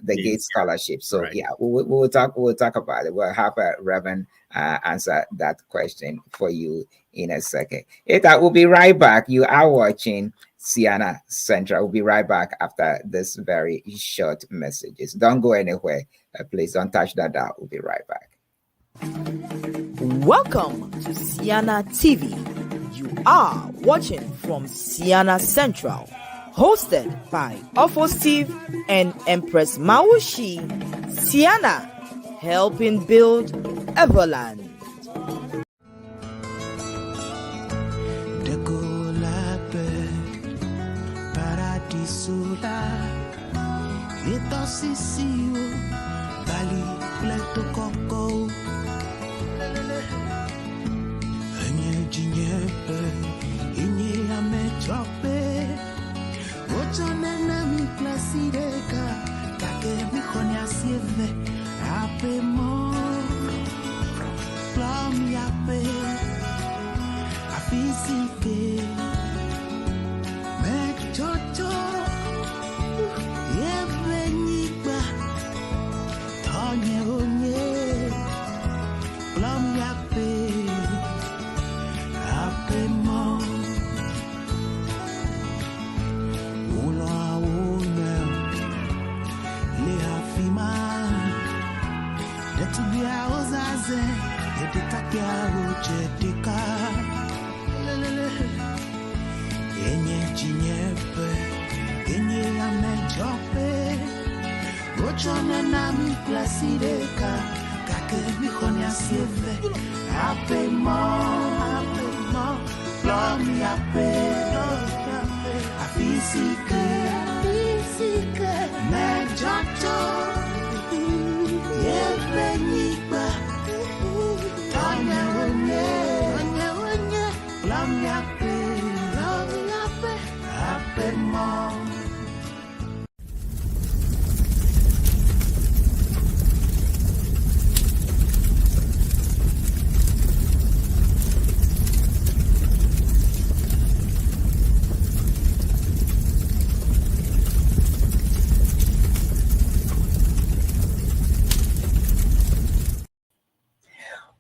Gates scholarship. So yeah, we'll talk about it. We'll have a Reverend answer that question for you in a second. We'll be right back. You are watching Ceana Central. We'll be right back after this very short messages. Don't go anywhere. Please don't touch that dial. We'll be right back. Welcome to Ceana TV. You are watching from Ceana Central, hosted by Ofo Steve and Empress Maushi. Ceana, helping build Everland.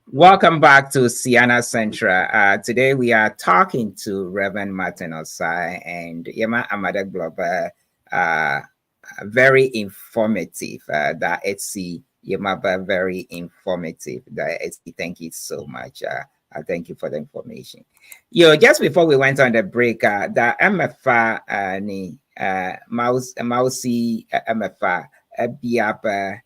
Welcome back to Ceana Central. Today we are talking to Reverend Martin OSAE and Yema Amada Glover. Very informative. That it's Yema very informative. That it's thank you so much. Thank you for the information. Just before we went on the break, the MFA ni Mausi MFA Biapa.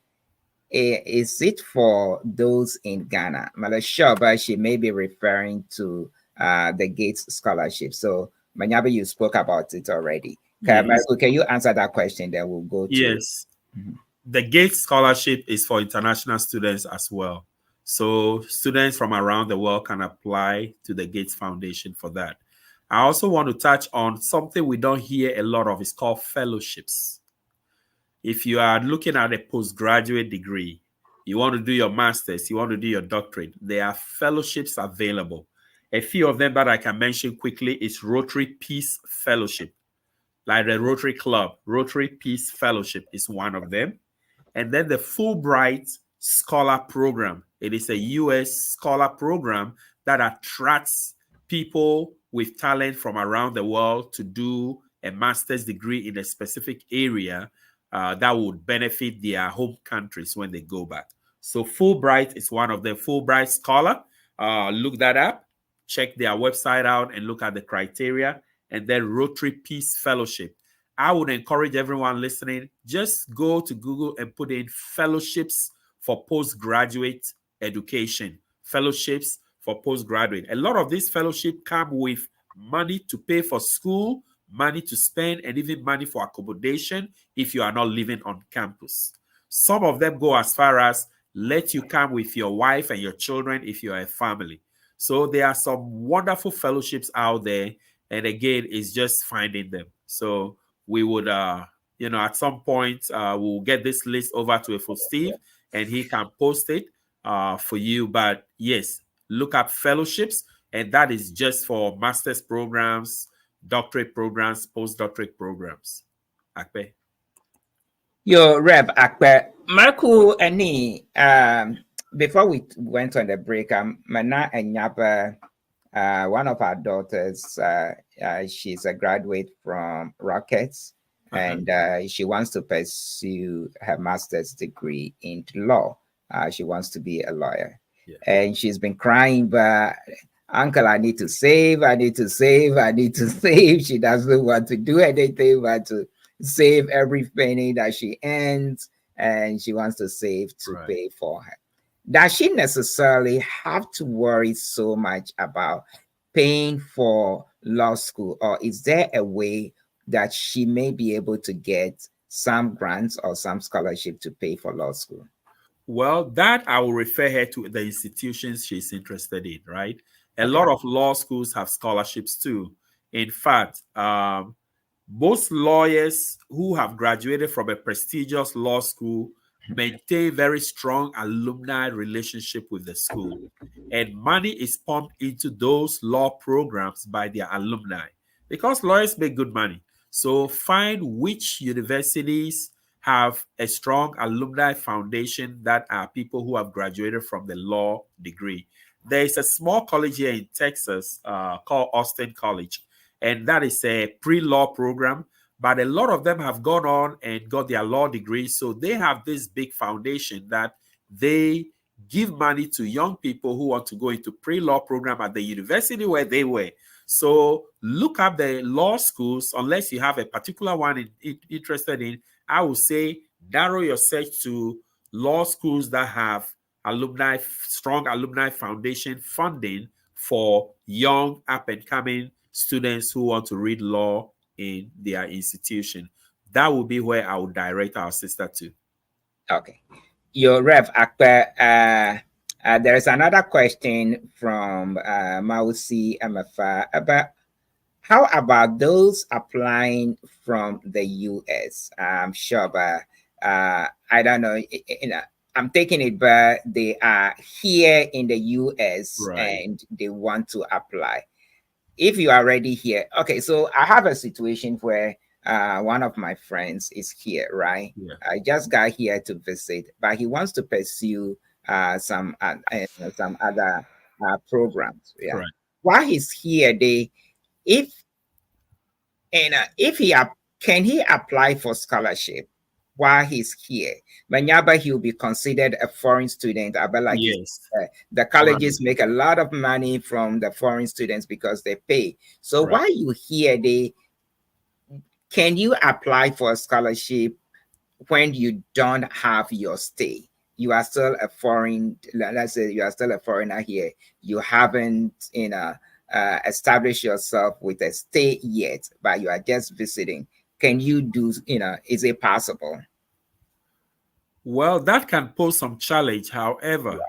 Is it for those in Ghana? Sure, but she may be referring to the Gates Scholarship. So, Manyabe, you spoke about it already. Yes. Can you answer that question? Then we'll go to. Yes. The Gates Scholarship is for international students as well. So, students from around the world can apply to the Gates Foundation for that. I also want to touch on something we don't hear a lot of. It's called fellowships. If you are looking at a postgraduate degree, you want to do your master's, you want to do your doctorate, there are fellowships available. A few of them that I can mention quickly is Rotary Peace Fellowship, like the Rotary Club. Rotary Peace Fellowship is one of them. And then the Fulbright Scholar Program. It is a U.S. scholar program that attracts people with talent from around the world to do a master's degree in a specific area that would benefit their home countries when they go back. So Fulbright is one of them. Fulbright Scholar, look that up, check their website out and look at the criteria. And then Rotary Peace Fellowship. I would encourage everyone listening, just go to Google and put in fellowships for postgraduate education. Fellowships for postgraduate. A lot of these fellowships come with money to pay for school, money to spend, and even money for accommodation if you are not living on campus. Some of them go as far as let you come with your wife and your children if you are a family. So there are some wonderful fellowships out there, and again, it's just finding them. So we would, at some point, we'll get this list over to Steve, and he can post it for you. But yes, look up fellowships, and that is just for master's programs, doctorate programs, postdoctorate programs. Akpe. Rev Akpe. Marco Ani, before we went on the break, Mana and Nyapa, one of our daughters, she's a graduate from Rockets, and she wants to pursue her master's degree into law. She wants to be a lawyer. Yeah. And she's been crying, but Uncle, I need to save, I need to save, I need to save. She doesn't want to do anything but to save every penny that she earns, and she wants to save to pay for her. Does she necessarily have to worry so much about paying for law school, or is there a way that she may be able to get some grants or some scholarship to pay for law school? Well, that I will refer her to the institutions she's interested in, right? A lot of law schools have scholarships too. In fact, most lawyers who have graduated from a prestigious law school maintain very strong alumni relationship with the school. And money is pumped into those law programs by their alumni because lawyers make good money. So find which universities have a strong alumni foundation that are people who have graduated from the law degree. There is a small college here in Texas called Austin College, and that is a pre-law program, but a lot of them have gone on and got their law degree, so they have this big foundation that they give money to young people who want to go into pre-law program at the university where they were. So look up the law schools, unless you have a particular one interested in. I would say narrow your search to law schools that have strong alumni foundation funding for young up-and-coming students who want to read law in their institution. That would be where I would direct our sister to. Okay. Your Rev Akpe, there is another question from Mausi MFA about How about those applying from the US? I'm sure, but I don't know. I'm taking it, but they are here in the US Right. and they want to apply. If you are already here, okay. So I have a situation where one of my friends is here, right? Yeah. I just got here to visit, but he wants to pursue some other programs. Yeah. Correct. While he's here, if if can he apply for scholarship while he's here? Manyaba, he'll be considered a foreign student. But like Yes. the Right. colleges make a lot of money from the foreign students because they pay. So Right. while you here, can you apply for a scholarship when you don't have your stay? You are still a foreign, let's say you are still a foreigner here. You haven't, established yourself with a stay yet, but you are just visiting. Can you do, is it possible? Well, that can pose some challenge. However,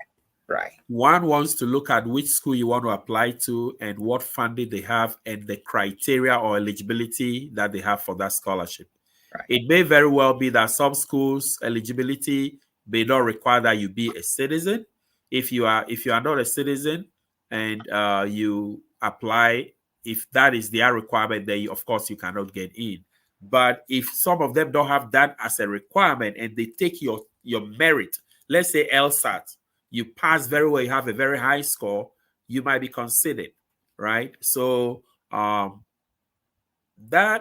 Right. one wants to look at which school you want to apply to and what funding they have and the criteria or eligibility that they have for that scholarship. Right. It may very well be that some schools eligibility may not require that you be a citizen. If you are not a citizen and you apply, if that is their requirement, then of course you cannot get in. But if some of them don't have that as a requirement and they take your merit, let's say LSAT, you pass very well, you have a very high score, you might be considered, right? So that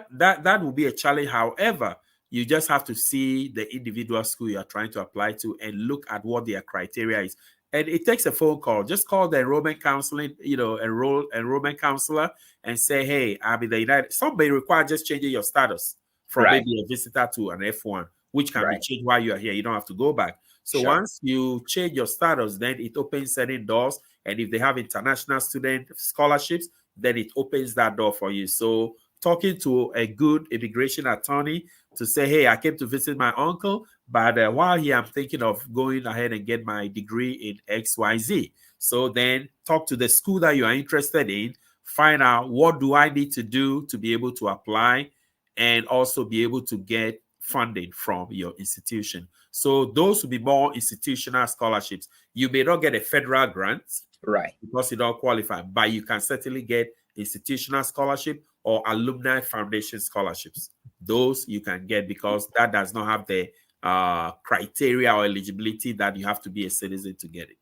will be a challenge. However, you just have to see the individual school you are trying to apply to and look at what their criteria is. And it takes a phone call. Just call the enrollment counseling, enrollment counselor and say, hey, I'm in the United. Some may require just changing your status from Right. maybe a visitor to an F1, which can be Right. changed while you are here. You don't have to go back. So Sure. once you change your status, then it opens certain doors. And if they have international student scholarships, then it opens that door for you. So talking to a good immigration attorney to say, hey, I came to visit my uncle, but while here, I'm thinking of going ahead and get my degree in XYZ. So then talk to the school that you are interested in, find out what do I need to do to be able to apply and also be able to get funding from your institution. So those will be more institutional scholarships. You may not get a federal grant, right, because you don't qualify, but you can certainly get institutional scholarship or alumni foundation scholarships. Those you can get because that does not have the criteria or eligibility that you have to be a citizen to get it.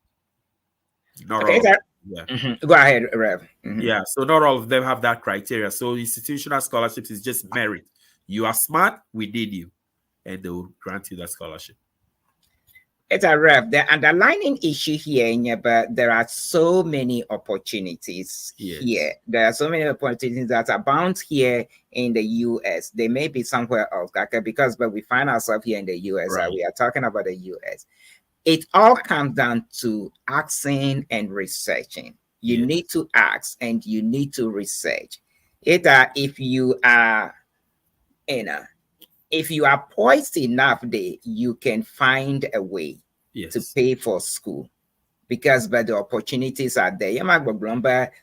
Not okay, all. Yeah. Mm-hmm. Go ahead, Rev. Mm-hmm. Yeah, so not all of them have that criteria. So institutional scholarships is just merit. You are smart, we need you, and they will grant you that scholarship. It's a Rev. The underlying issue here, but there are so many opportunities here. There are so many opportunities that abound here in the US. They may be somewhere else, but we find ourselves here in the US. Right. We are talking about the US. It all comes down to asking and researching. You need to ask and you need to research. If you are, if you are poised enough, you can find a way to pay for school but the opportunities are there.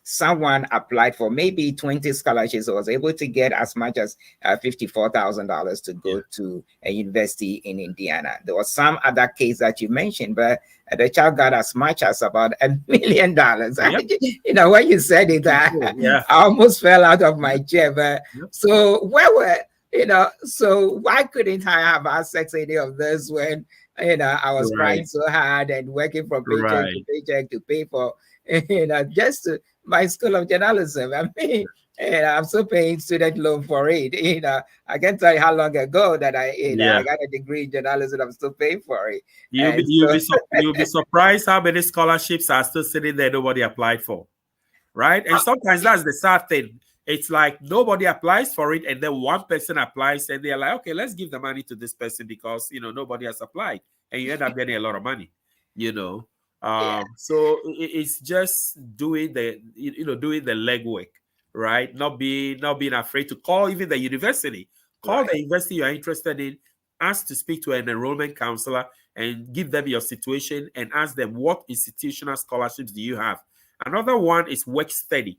Someone applied for maybe 20 scholarships, was able to get as much as $54,000 to go to a university in Indiana. There was some other case that you mentioned, but the child got as much as about $1 million. Yep. When you said it, I almost fell out of my chair. But so so why couldn't I have access to any of this when I was trying so hard and working from paycheck to paycheck to pay for, just my school of journalism. I mean, I'm still paying student loan for it. I can't tell you how long ago that I got a degree in journalism. I'm still paying for it. You'll be surprised how many scholarships are still sitting there nobody applied for, right? And sometimes that's the sad thing. It's like nobody applies for it, and then one person applies, and they're like, okay, let's give the money to this person because nobody has applied, and you end up getting a lot of money, So it's just doing the legwork, right? Not being afraid to call even the university. Call the university you're interested in, ask to speak to an enrollment counselor, and give them your situation and ask them what institutional scholarships do you have. Another one is work study.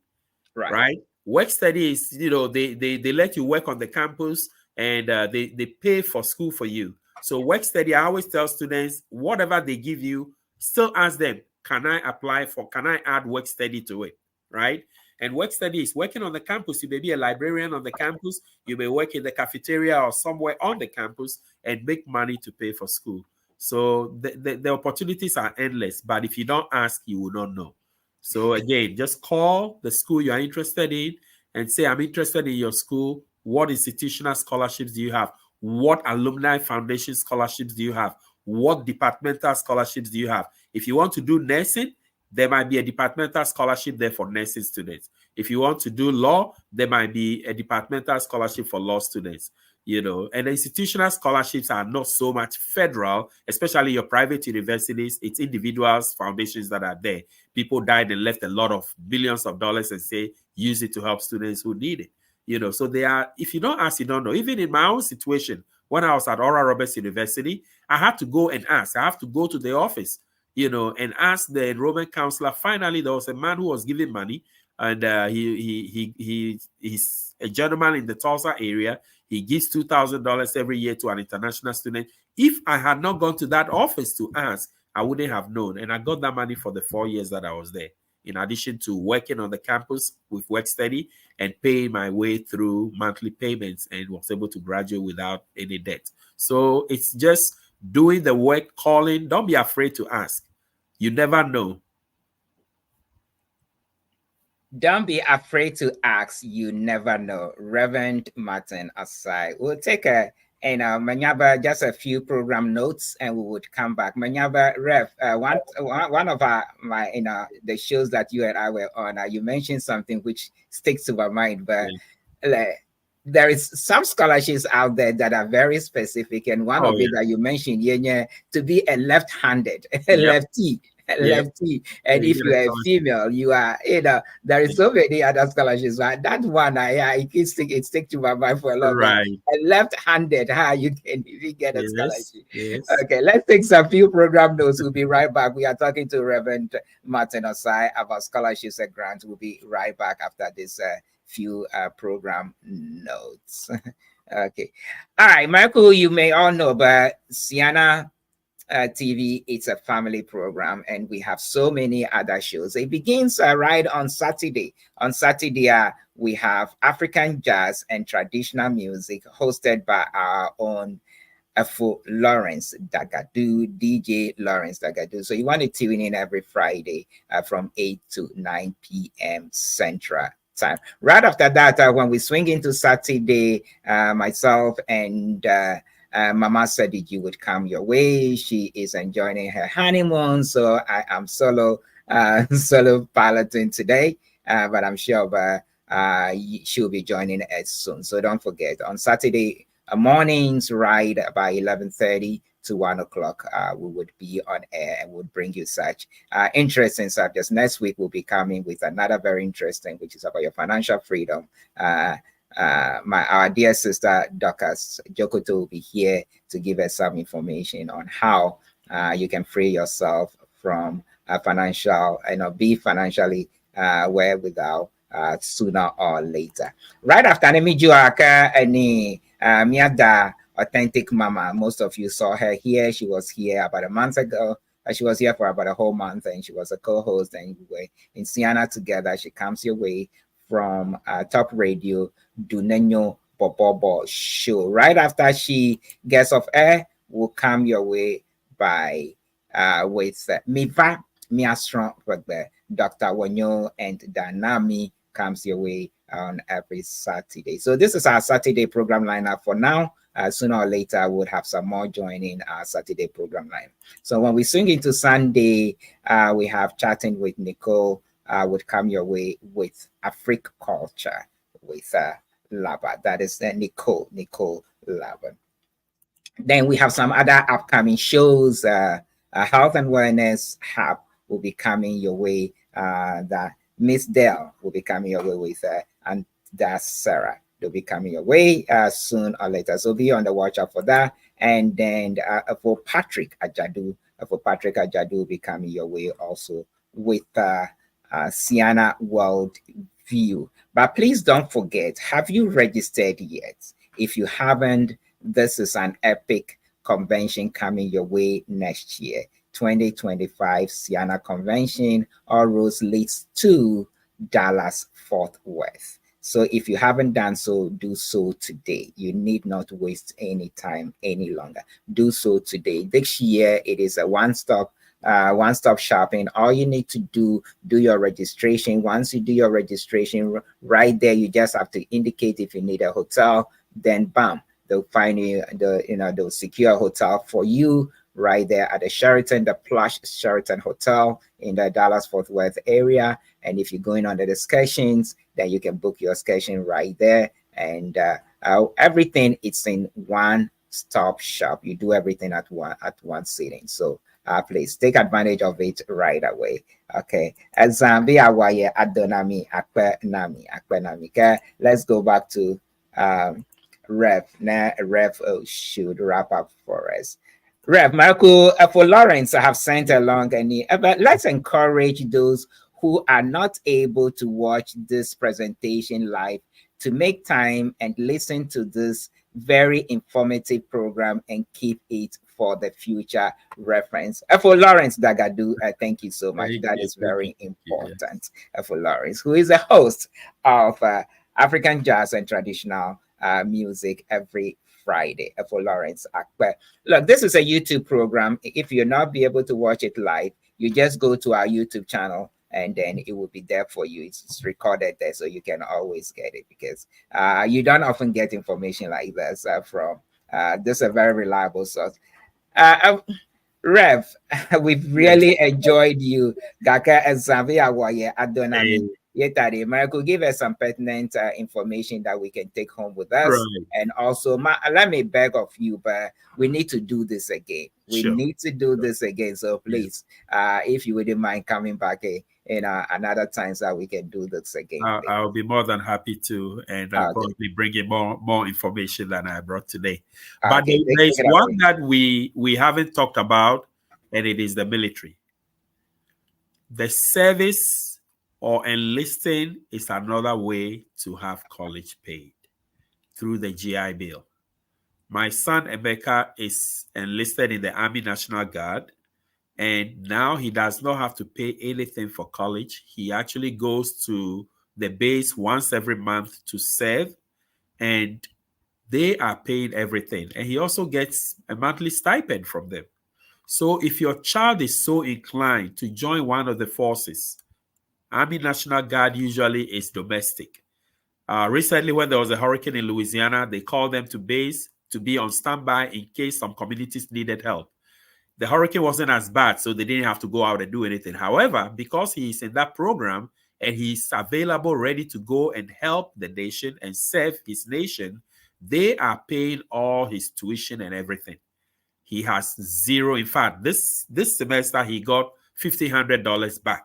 Right? Work study is, they let you work on the campus, and they pay for school for you. So work study, I always tell students, whatever they give you, still ask them, can I add work study to it, right? And work study is working on the campus. You may be a librarian on the campus. You may work in the cafeteria or somewhere on the campus and make money to pay for school. So the opportunities are endless. But if you don't ask, you will not know. So again, just call the school you are interested in and say, I'm interested in your school. What institutional scholarships do you have? What alumni foundation scholarships do you have? What departmental scholarships do you have? If you want to do nursing, there might be a departmental scholarship there for nursing students. If you want to do law, there might be a departmental scholarship for law students. And the institutional scholarships are not so much federal, especially your private universities. It's individuals, foundations that are there. People died and left a lot of billions of dollars and say, use it to help students who need it. So they are, if you don't ask, you don't know. Even in my own situation, when I was at Oral Roberts University, I had to go and ask. I have to go to the office, and ask the enrollment counselor. Finally, there was a man who was giving money, and he's a gentleman in the Tulsa area. He gives $2,000 every year to an international student. If I had not gone to that office to ask, I wouldn't have known. And I got that money for the 4 years that I was there, in addition to working on the campus with work study and paying my way through monthly payments, and was able to graduate without any debt. So it's just doing the work, calling. Don't be afraid to ask. You never know. Don't be afraid to ask. You never know. Reverend Martin OSAE. We'll take Manyaba, just a few program notes, and we would come back. Manyaba, Rev, one of the shows that you and I were on, you mentioned something which sticks to my mind, but there is some scholarships out there that are very specific, and one of it that you mentioned, to be a left-handed, lefty. Lefty, and if you are a female, you are, there is so many other scholarships. Right? That one, it sticks to my mind for a long time. A left-handed, you can even get a scholarship. Yes. Okay, let's take some few program notes. We'll be right back. We are talking to Reverend Martin OSAE about scholarships and grants. We'll be right back after this few program notes. Okay, all right, Michael, you may all know, but Ceana TV, it's a family program, and we have so many other shows. It begins right on Saturday. On Saturday, we have African jazz and traditional music hosted by our own for Lawrence Dagadu, DJ Lawrence Dagadu. So you want to tune in every Friday from 8 to 9 p.m. Central Time. Right after that, when we swing into Saturday, myself and Mama said that you would come your way. She is enjoying her honeymoon, so I am solo piloting today, but I'm sure she'll be joining us soon. So don't forget, on Saturday mornings, right by 11:30 to 1 o'clock, we would be on air and would bring you such interesting subjects. Next week, we'll be coming with another very interesting, which is about your financial freedom. Our dear sister Dorcas Jokoto will be here to give us some information on how you can free yourself from financial, be financially wherewithal sooner or later. Right after Nemijuaka and Miada Authentic Mama, most of you saw her here. She was here about a month ago. She was here for about a whole month, and she was a co-host, and we were in Ceana together. She comes your way from Top Radio Dunenyo Bobobo show. Right after she gets off air, will come your way by with Miva Miastrong, Dr. Wanyo and Danami comes your way on every Saturday. So this is our Saturday program lineup for now. Sooner or later, we'll have some more joining our Saturday program line. So when we swing into Sunday, we have Chatting with Nicole would come your way with African Culture with Laba. That is Nicole Laba. Then we have some other upcoming shows. Health and Wellness Hub will be coming your way. That Miss Dell will be coming your way with, and that's Sarah. They'll be coming your way soon or later. So be on the watch out for that. And then for Patrick Ajadu will be coming your way also with Ceana World few. But please don't forget, have you registered yet? If you haven't, this is an epic convention coming your way next year. 2025 Ceana Convention, all roads leads to Dallas, Fort Worth. So if you haven't done so, do so today. You need not waste any time any longer. Do so today. This year, it is a one-stop shopping. All you need to do your registration. Once you do your registration, right there, you just have to indicate if you need a hotel. Then bam, they'll find you they'll secure a hotel for you right there at the Sheraton, the plush Sheraton Hotel in the Dallas Fort Worth area. And if you're going on the excursions, then you can book your excursion right there. And everything, it's in one-stop shop. You do everything at one sitting. So please take advantage of it right away. Okay. Zambia waye adonami akpe nami. Okay. Let's go back to Rev. Now Rev should wrap up for us. Rev Marco, for Lawrence, I have sent along but let's encourage those who are not able to watch this presentation live to make time and listen to this very informative program and keep it for the future reference. For Lawrence Dagadu, thank you so much. That is very important. For Lawrence, who is a host of African jazz and traditional music every Friday. For Lawrence Akpe. Look, this is a YouTube program. If you're not be able to watch it live, you just go to our YouTube channel and then it will be there for you. It's recorded there, so you can always get it, because you don't often get information like this from this is a very reliable source. Rev, we've really enjoyed you. Gaka Zambia waye adonami. Yetade, Marco, give us some pertinent information that we can take home with us. Right. And also, let me beg of you, but we need to do this again. We need to do this again. So please, if you wouldn't mind coming back another time so we can do this again. I'll be more than happy to, and I'll probably bring in more information than I brought today. But there's one that we haven't talked about, and it is the military. The service or enlisting is another way to have college paid through the GI Bill. My son Emeka is enlisted in the Army National Guard, and now he does not have to pay anything for college. He actually goes to the base once every month to serve, and they are paying everything. And he also gets a monthly stipend from them. So if your child is so inclined to join one of the forces, Army National Guard usually is domestic. Recently, when there was a hurricane in Louisiana, they called them to base to be on standby in case some communities needed help. The hurricane wasn't as bad, so they didn't have to go out and do anything. However, because he's in that program and he's available, ready to go and help the nation and serve his nation, they are paying all his tuition and everything. He has zero. In fact, this semester, he got $1,500 back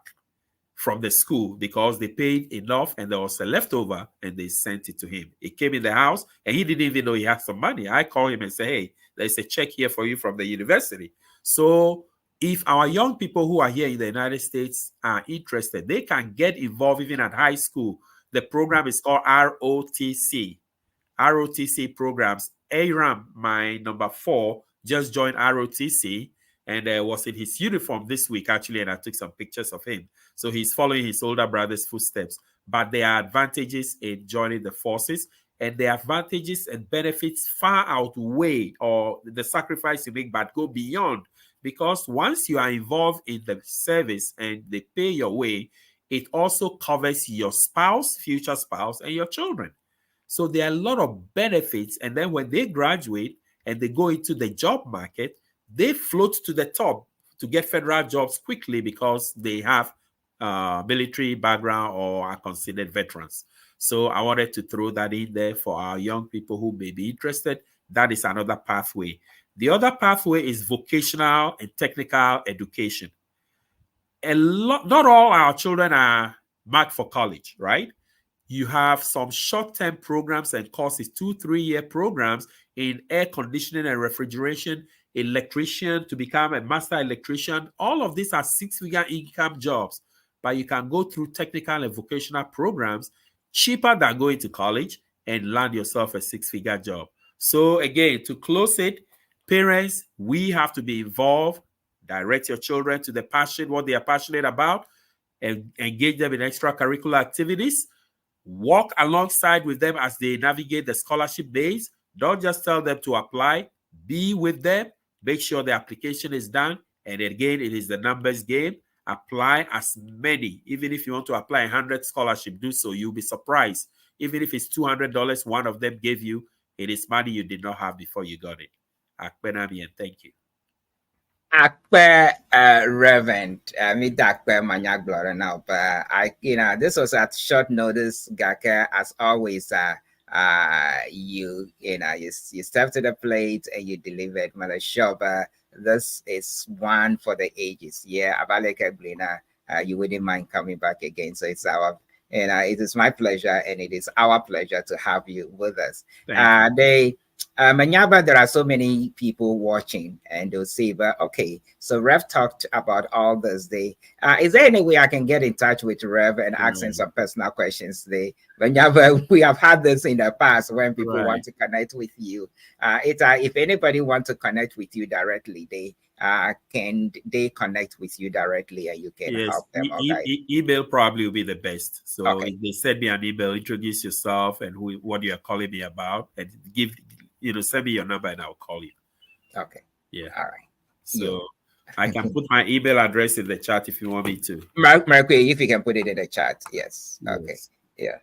from the school because they paid enough and there was a leftover and they sent it to him. It came in the house and he didn't even know he had some money. I called him and said, hey, there's a check here for you from the university. So if our young people who are here in the United States are interested, they can get involved even at high school. The program is called ROTC programs. Aram, my number 4, just joined ROTC and was in his uniform this week, actually, and I took some pictures of him. So he's following his older brother's footsteps. But there are advantages in joining the forces, and the advantages and benefits far outweigh or the sacrifice you make, but go beyond. Because once you are involved in the service and they pay your way, it also covers your spouse, future spouse, and your children. So there are a lot of benefits. And then when they graduate and they go into the job market, they float to the top to get federal jobs quickly because they have military background or are considered veterans. So I wanted to throw that in there for our young people who may be interested. That is another pathway. The other pathway is vocational and technical education. Not all our children are marked for college, right? You have some short-term programs and courses, 2-3 year programs in air conditioning and refrigeration, electrician to become a master electrician. All of these are 6-figure income jobs. but you can go through technical and vocational programs cheaper than going to college and land yourself a 6-figure job. So again, to close it, parents, we have to be involved. Direct your children to what they are passionate about, and engage them in extracurricular activities. Walk alongside with them as they navigate the scholarship days. Don't just tell them to apply. Be with them. Make sure the application is done. And again, it is the numbers game. Apply as many. Even if you want to apply 100 scholarship, do so. You'll be surprised. Even if it's $200, one of them gave you, it is money you did not have before you got it. Akpenami, and thank you. Akpe Reverend, me dakpe manyak blora now, but this was at short notice. Gaka, as always, you stepped to the plate and you delivered. Mother Shoba, this is one for the ages. Yeah, Abaleka Blina, you wouldn't mind coming back again. So it's it is my pleasure, and it is our pleasure to have you with us. Manyaba, there are so many people watching, and they'll say, but okay, so Rev talked about all this. Is there any way I can get in touch with Rev and ask him some personal questions today? Manyaba, we have had this in the past when people want to connect with you. If anybody wants to connect with you directly, can they connect with you directly, and you can help them? Email probably will be the best. So if they send me an email, introduce yourself and what you are calling me about, and send me your number and I'll call you. Okay. Yeah. All right. So I can put my email address in the chat if you want me to. Mark, if you can put it in the chat. Yes. Okay. Yeah.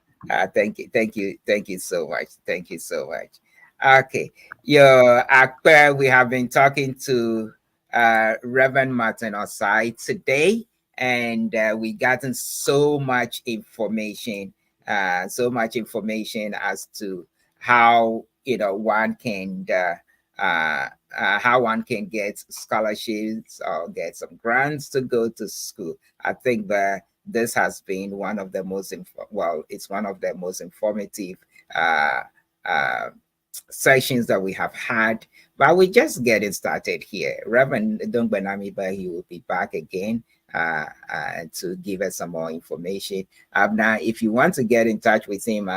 Thank you so much. Thank you so much. Okay. We have been talking to Reverend Martin OSAE today, and we gotten so much information as to how one can get scholarships or get some grants to go to school. I think that this has been one of the most informative sessions that we have had, but we're just getting started here. Reverend Dongbanamiba, he will be back again to give us some more information. Now, if you want to get in touch with him,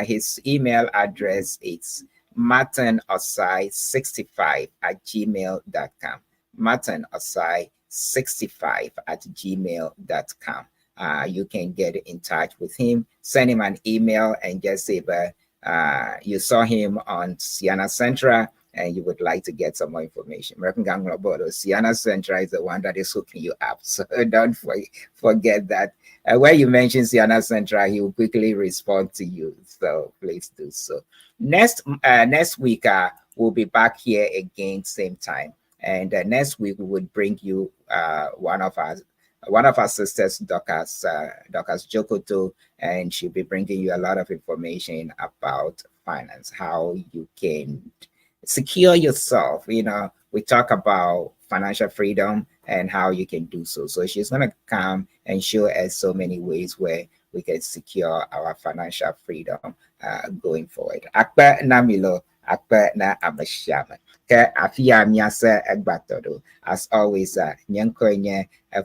his email address is martinOSAE65@gmail.com. martinOSAE65@gmail.com. You can get in touch with him, send him an email, and just say you saw him on Ceana Central and you would like to get some more information. Ceana Central is the one that is hooking you up, so don't forget that. When you mention Ceana Central, he will quickly respond to you, so please do so. Next week, we'll be back here again, same time, and next week we would bring you one of our sisters, Dorcas Jokoto, and she'll be bringing you a lot of information about finance, how you can secure yourself. We talk about financial freedom and how you can do so. So she's going to come and show us so many ways where we can secure our financial freedom going forward. Akpa namilo, akpa na amashama. As always,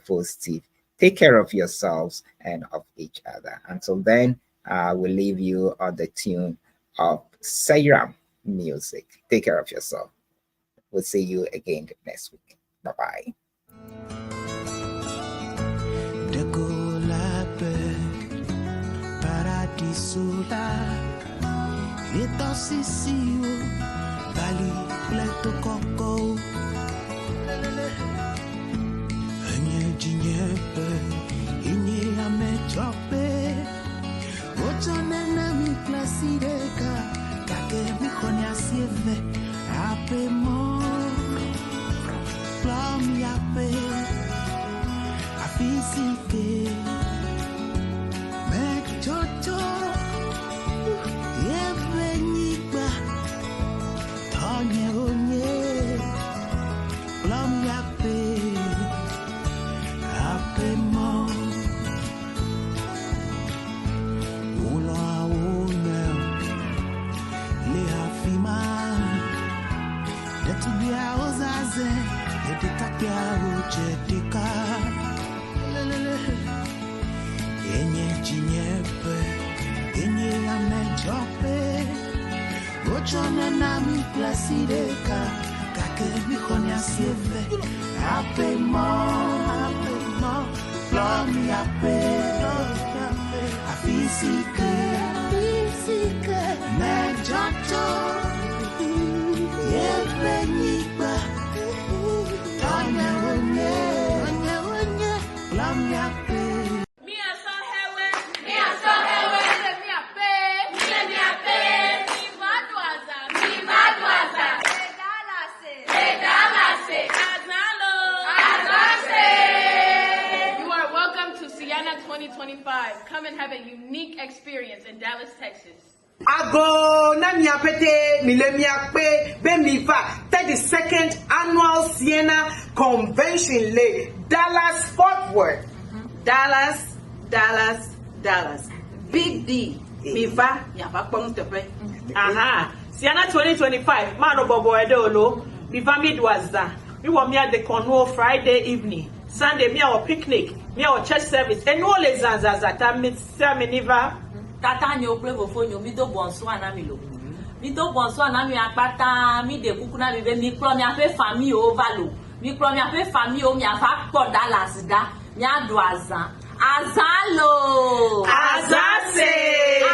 positive. Take care of yourselves and of each other. Until then, we'll leave you on the tune of Sayram music. Take care of yourself. We'll see you again next week. Bye-bye. Bali pleto coco Enye jinyepe Inye ame chope Ocho nene mi klasideka Kake mi konya sieve Ape mo Plam yape Afisike Mek chocho Yeve nyikba Onye Plum yape Ape mo Ulo awone Le afima Detu bia ozaze Edita bia uche dika Lelele chone na mi placideka. Kake mi konya sieve. Ape mo. Plum yape. Afisike. Me jato. Yepe nipa. Tonya wonye. Plum yape. Ceana 2025. Come and have a unique experience in Dallas, Texas. Ago na miapete milemiakpe bemiva 32nd annual Ceana Convention Le Dallas Fort Worth. Dallas. Big D. Miva yava pong tepe. Aha. Ceana 2025. Mano bobo edolo. Miva midwaza. We want me at the Cornwall Friday evening. Sunday me our picnic. Me our church service. And all les zanzazata miniva. Tata nyo prevo fonyo mi do bonsoir na mi lo. Mi do bonsoir na mi akpata mi de kuku na mi be mi kro mi ape famille o valo. Mi kro mi ape famille o mi afa ko Dallas da. Mi ado azan. Azalo. Azase.